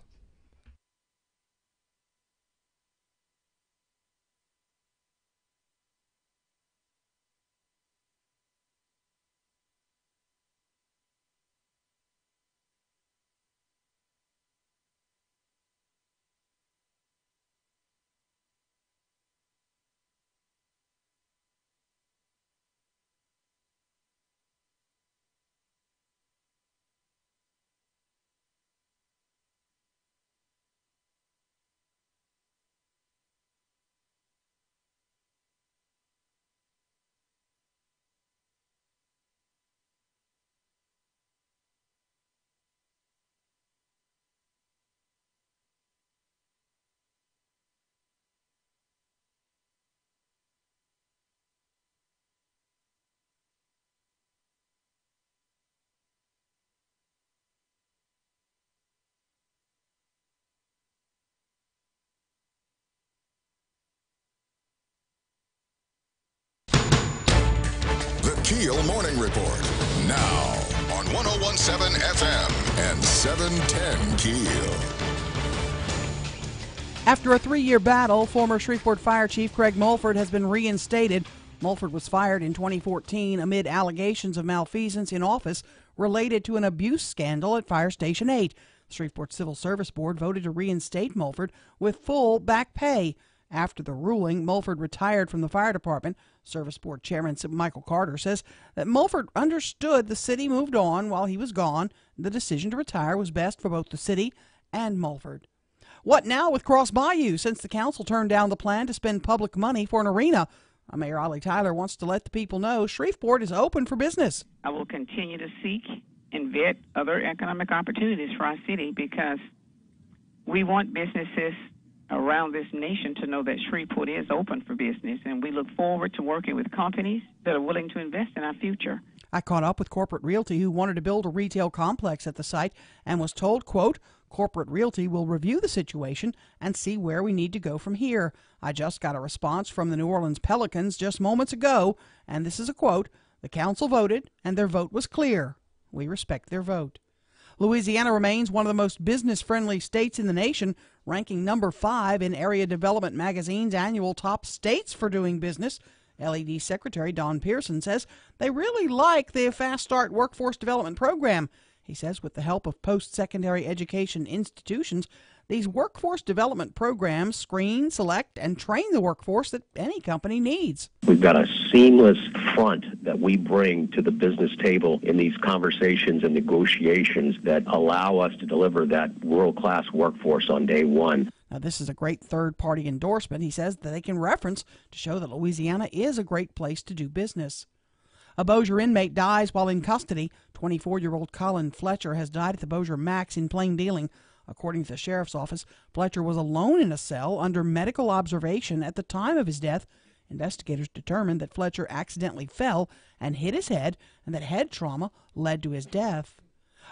Keel Morning Report. Now on 1017 FM and 710 Keel. After a 3-year battle, former Shreveport Fire Chief Craig Mulford has been reinstated. Mulford was fired in 2014 amid allegations of malfeasance in office related to an abuse scandal at Fire Station 8. The Shreveport Civil Service Board voted to reinstate Mulford with full back pay. After the ruling, Mulford retired from the fire department. Service Board Chairman Michael Carter says that Mulford understood the city moved on while he was gone. The decision to retire was best for both the city and Mulford. What now with Cross Bayou, since the council turned down the plan to spend public money for an arena? Mayor Ollie Tyler wants to let the people know Shreveport is open for business. I will continue to seek and vet other economic opportunities for our city because we want businesses around this nation to know that Shreveport is open for business, and we look forward to working with companies that are willing to invest in our future. I caught up with Corporate Realty, who wanted to build a retail complex at the site and was told, quote, Corporate Realty will review the situation and see where we need to go from here. I just got a response from the New Orleans Pelicans just moments ago, and this is a quote, the council voted and their vote was clear. We respect their vote. Louisiana remains one of the most business-friendly states in the nation, ranking number 5 in Area Development Magazine's annual top states for doing business. LED Secretary Don Pearson says they really like the Fast Start Workforce Development Program. He says with the help of post-secondary education institutions, these workforce development programs screen, select, and train the workforce that any company needs. We've got a seamless front that we bring to the business table in these conversations and negotiations that allow us to deliver that world-class workforce on day one. Now, this is a great third-party endorsement, he says, that they can reference to show that Louisiana is a great place to do business. A Bossier inmate dies while in custody. 24-year-old Colin Fletcher has died at the Bossier Max in plain dealing. According to the sheriff's office, Fletcher was alone in a cell under medical observation at the time of his death. Investigators determined that Fletcher accidentally fell and hit his head, and that head trauma led to his death.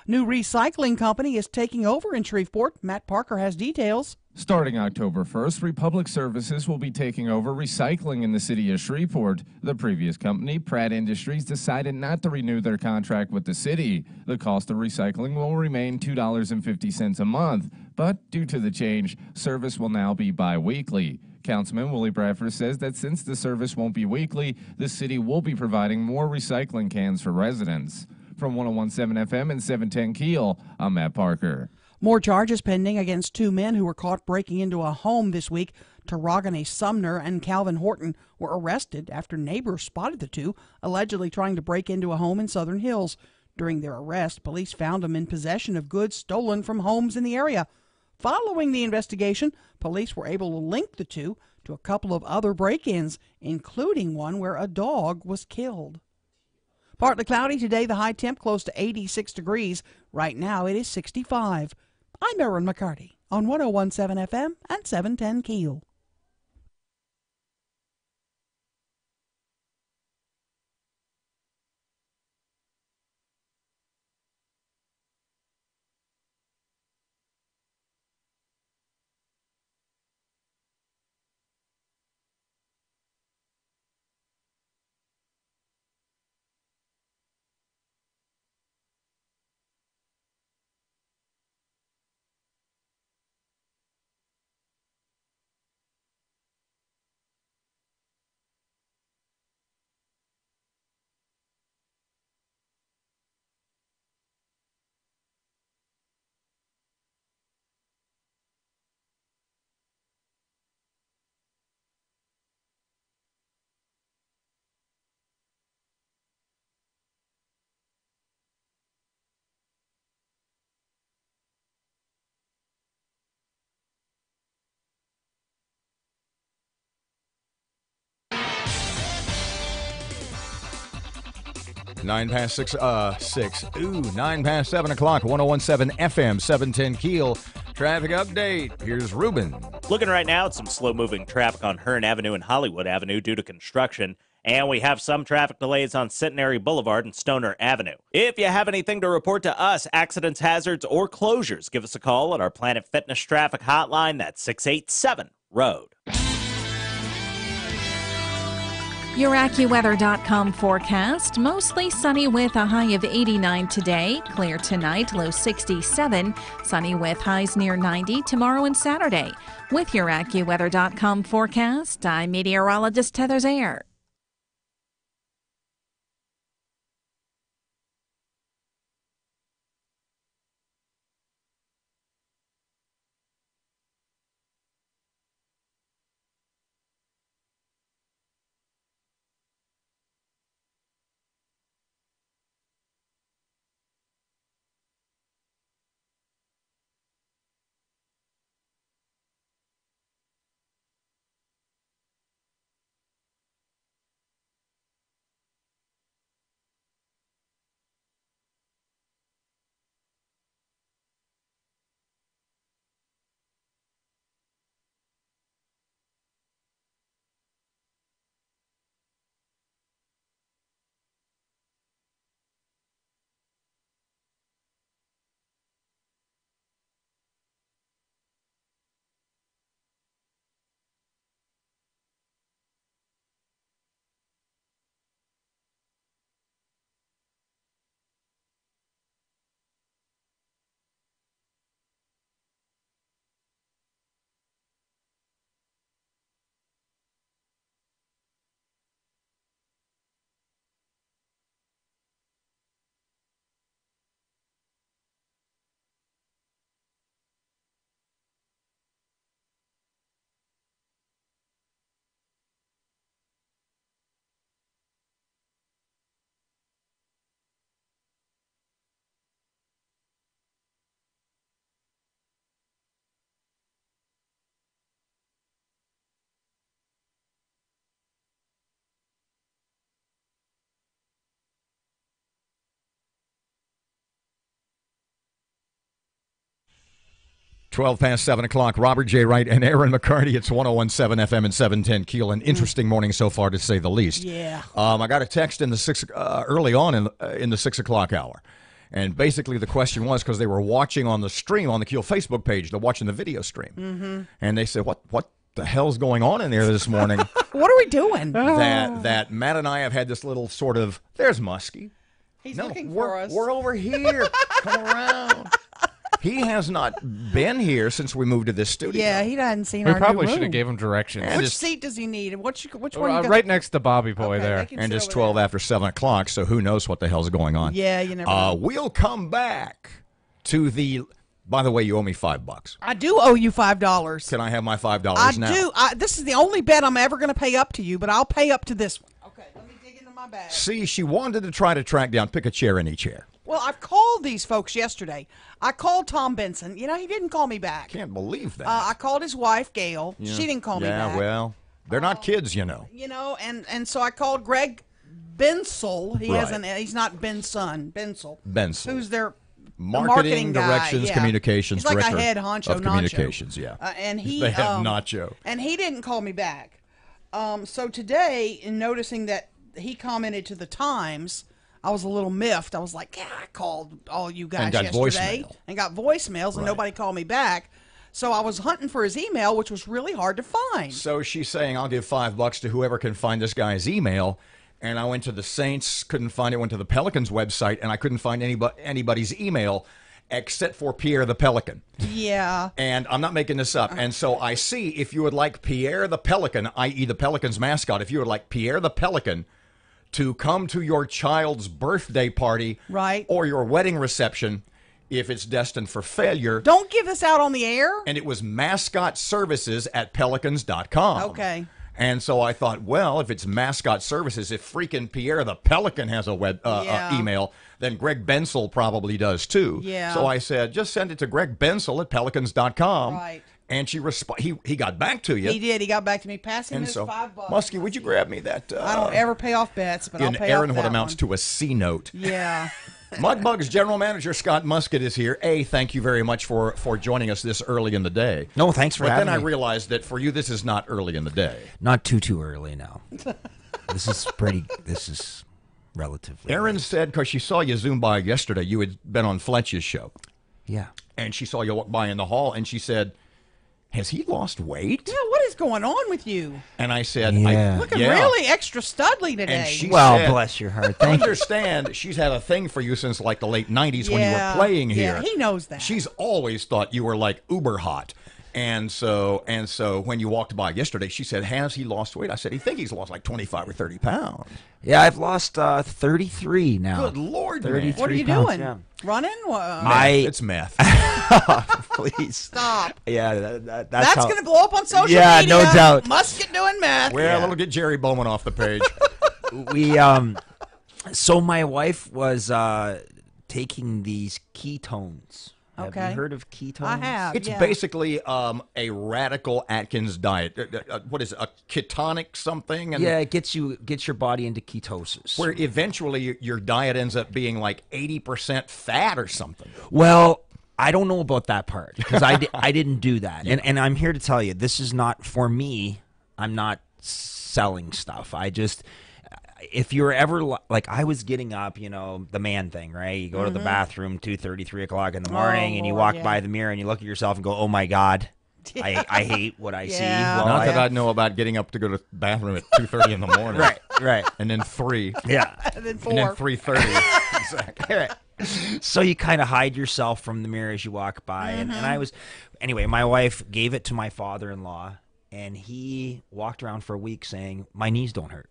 New recycling company is taking over in Shreveport. Matt Parker has details. Starting October 1st, Republic Services will be taking over recycling in the city of Shreveport. The previous company, Pratt Industries, decided not to renew their contract with the city. The cost of recycling will remain $2.50 a month, but due to the change, service will now be bi-weekly. Councilman Willie Bradford says that since the service won't be weekly, the city will be providing more recycling cans for residents. From 1017 FM and 710 Keel, I'm Matt Parker. More charges pending against 2 men who were caught breaking into a home this week. Tarragone Sumner and Calvin Horton were arrested after neighbors spotted the two allegedly trying to break into a home in Southern Hills. During their arrest, police found them in possession of goods stolen from homes in the area. Following the investigation, police were able to link the two to a couple of other break-ins, including one where a dog was killed. Partly cloudy today, the high temp close to 86 degrees. Right now it is 65. I'm Erin McCarty on 101.7 FM and 710 KEEL. Nine past 7 o'clock, 101.7 FM, 710 KEEL. Traffic update. Here's Ruben. Looking right now at some slow-moving traffic on Hearn Avenue and Hollywood Avenue due to construction. And we have some traffic delays on Centenary Boulevard and Stoner Avenue. If you have anything to report to us, accidents, hazards, or closures, give us a call at our Planet Fitness traffic hotline. That's 687-ROAD. Your AccuWeather.com forecast. Mostly sunny with a high of 89 today. Clear tonight, low 67. Sunny with highs near 90 tomorrow and Saturday. With your AccuWeather.com forecast, I'm meteorologist Heather Zayer. Twelve past 7 o'clock. Robert J. Wright and Erin McCarty. It's 101.7 FM and 710 KEEL. An interesting morning so far, to say the least. Yeah. I got a text in the early on in the 6 o'clock hour. And basically the question was, because they were watching on the stream on the KEEL Facebook page, they're watching the video stream. Mm-hmm. And they said, what the hell's going on in there this morning? What are we doing? That Matt and I have had this little sort of, there's Muskie. He's looking for us. We're over here. Come around. He has not been here since we moved to this studio. Yeah, he hadn't seen our new room. We probably should have gave him directions. Which seat does he need? And which one? You got? Right next to Bobby Boy there. And it's 12 after 7 o'clock, so who knows what the hell's going on. Yeah, you never know. We'll come back to the... By the way, you owe me $5. I do owe you $5. Can I have my $5 now? I do. This is the only bet I'm ever going to pay up to you, but I'll pay up to this one. Okay, let me dig into my bag. See, she wanted to try to track down, pick a chair, any chair. Well, I've called these folks yesterday. I called Tom Benson. You know, he didn't call me back. Can't believe that. I called his wife, Gail. Yeah. She didn't call me back. Yeah, well, they're not kids, you know. You know, and so I called Greg Bensel. Right. He's not Benson. Bensel. Bensel. Who's their Marketing, guy, directions, yeah. communications He's like director a head honcho, of communications. Yeah, and he they have nacho. And he didn't call me back. So today, in noticing that he commented to the Times, I was a little miffed. I was like, yeah, I called all you guys yesterday and got voicemails, and nobody called me back. So I was hunting for his email, which was really hard to find. So she's saying, I'll give $5 to whoever can find this guy's email. And I went to the Saints, couldn't find it. Went to the Pelicans website, and I couldn't find anybody's email except for Pierre the Pelican. Yeah. And I'm not making this up. And so I see, if you would like Pierre the Pelican, i.e. the Pelicans mascot, if you would like Pierre the Pelican to come to your child's birthday party or your wedding reception, if it's destined for failure. Don't give this out on the air. And it was mascot services at pelicans.com. Okay. And so I thought, well, if it's mascot services, if freaking Pierre the Pelican has a web email, then Greg Bensel probably does too. Yeah. So I said, just send it to Greg Bensel at pelicans.com. Right. And he got back to you. He did. He got back to me, passing and his so, $5. Muskie, would you grab me that? I don't ever pay off bets, but I'll pay Erin, off what that amounts one. to a C note. Yeah. Mudbug's general manager Scott Musket is here. Thank you very much for joining us this early in the day. No, thanks for having me. But then I realized that for you, this is not early in the day. Not too early now. This is relatively. Erin said, because she saw you zoom by yesterday, you had been on Fletch's show. Yeah. And she saw you walk by in the hall, and she said, has he lost weight? Yeah, what is going on with you? And I said, looking really extra studly today. And she said, bless your heart. Thank you. Understand, she's had a thing for you since like the late 90s when you were playing here. Yeah, he knows that. She's always thought you were like uber hot. And so when you walked by yesterday, she said, has he lost weight? I said, I think he's lost like 25 or 30 pounds. Yeah, I've lost 33 now. Good Lord, man. What are you pounds, doing? Yeah. Running? It's meth. Please. Stop. Yeah, that's going to blow up on social media. Yeah, no doubt. Musket doing meth. Well, it'll get Jerry Bowman off the page. So my wife was taking these ketones. Okay. Have you heard of ketones? I have. It's basically a radical Atkins diet. What is it? A ketonic something? And it gets your body into ketosis. Where eventually your diet ends up being like 80% fat or something. Well, I don't know about that part because I didn't do that. Yeah. And I'm here to tell you, this is not for me. I'm not selling stuff. If you're ever like, I was getting up, the man thing, right? You go to the bathroom 2:30, 3 o'clock in the morning, and you walk by the mirror and you look at yourself and go, "Oh my God, I hate what I see." Well, not that I know about getting up to go to the bathroom at 2:30 in the morning, right, and then 3, and then 4, and then 3:30, exactly. Right. So you kind of hide yourself from the mirror as you walk by, and I was, anyway. My wife gave it to my father-in-law, and he walked around for a week saying, "My knees don't hurt.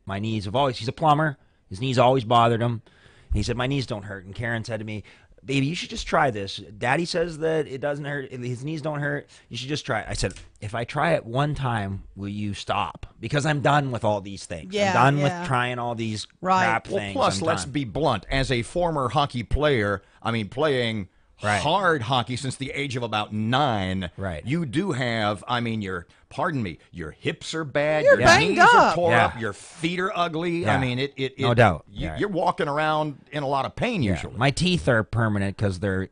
My knees have always," he's a plumber, his knees always bothered him. And he said, "My knees don't hurt." And Karen said to me, "Baby, you should just try this. Daddy says that it doesn't hurt. His knees don't hurt. You should just try it." I said, "If I try it one time, will you stop? Because I'm done with all these things. I'm done with trying all these crap things." Well, plus, let's be blunt. As a former hockey player, playing hard hockey since the age of about 9, you do have, your hips are bad, your knees are tore up, your feet are ugly. Yeah. No doubt. You're walking around in a lot of pain usually. My teeth are permanent because they're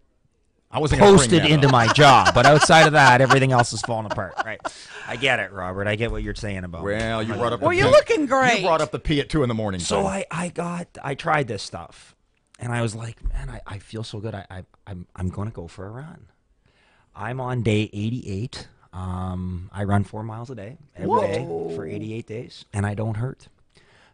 posted into my jaw, but outside of that, everything else is falling apart. Right? I get it, Robert. I get what you're saying about. Well, you brought up. Well, you're looking great. You brought up the pee at 2 in the morning. So I tried this stuff, and I was like, man, I feel so good. I'm going to go for a run. I'm on day 88. I run 4 miles a day every day for 88 days, and I don't hurt.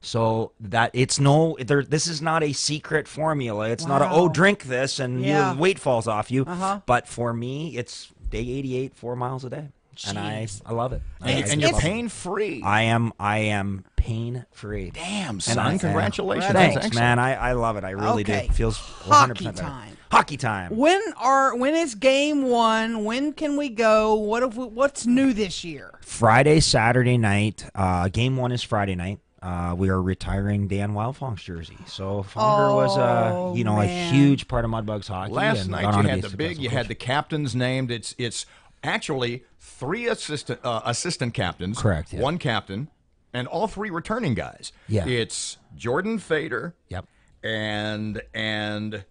So that this is not a secret formula. It's not drink this and your weight falls off you. But for me, it's day 88, 4 miles a day. Jeez. And I love it. And you're pain-free. I am pain-free. Damn, son. Congratulations. Thanks, man. I love it. I really do. It feels 100% better. Hockey time. When is game 1? When can we go? What's new this year? Friday, Saturday night. Game 1 is Friday night. we are retiring Dan Wildfong's jersey. So Fonger was a huge part of Mudbugs hockey. Last and night gone on you to had be a the big, successful you coach. had the captains named. It's actually 3 assistant captains. Correct, yeah. 1 captain, and all 3 returning guys. Yeah. It's Jordan Fader. Yep. And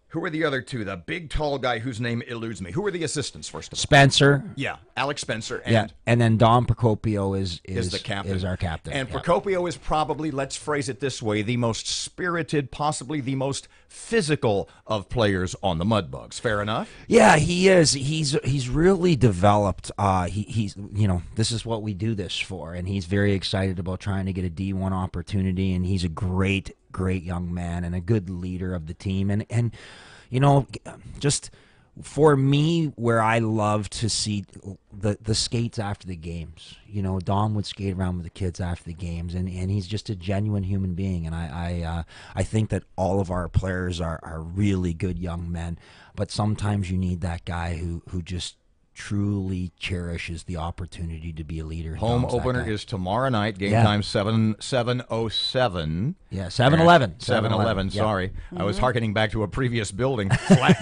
who are the other 2? The big, tall guy whose name eludes me. Who are the assistants, first of all? Spencer. Yeah, Alex Spencer. And then Dom Procopio is the captain. Is our captain. And Yep. Procopio is probably, let's phrase it this way, the most spirited, possibly the most physical of players on the Mudbugs. Fair enough? Yeah, he is. He's really developed. He's this is what we do this for, and he's very excited about trying to get a D1 opportunity. And he's a great young man and a good leader of the team. And just for me, where I love to see the skates after the games. Dom would skate around with the kids after the games, and he's just a genuine human being. And I think that all of our players are really good young men, but sometimes you need that guy who just truly cherishes the opportunity to be a leader. Home Dom's that opener guy. is tomorrow night. Game time 7:07. Yeah, 7-Eleven. 7-Eleven. Yep. Sorry, I was hearkening back to a previous building.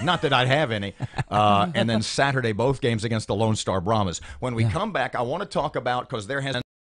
Not that I'd have any. And then Saturday, both games against the Lone Star Brahmas. When we come back, I want to talk about, because there has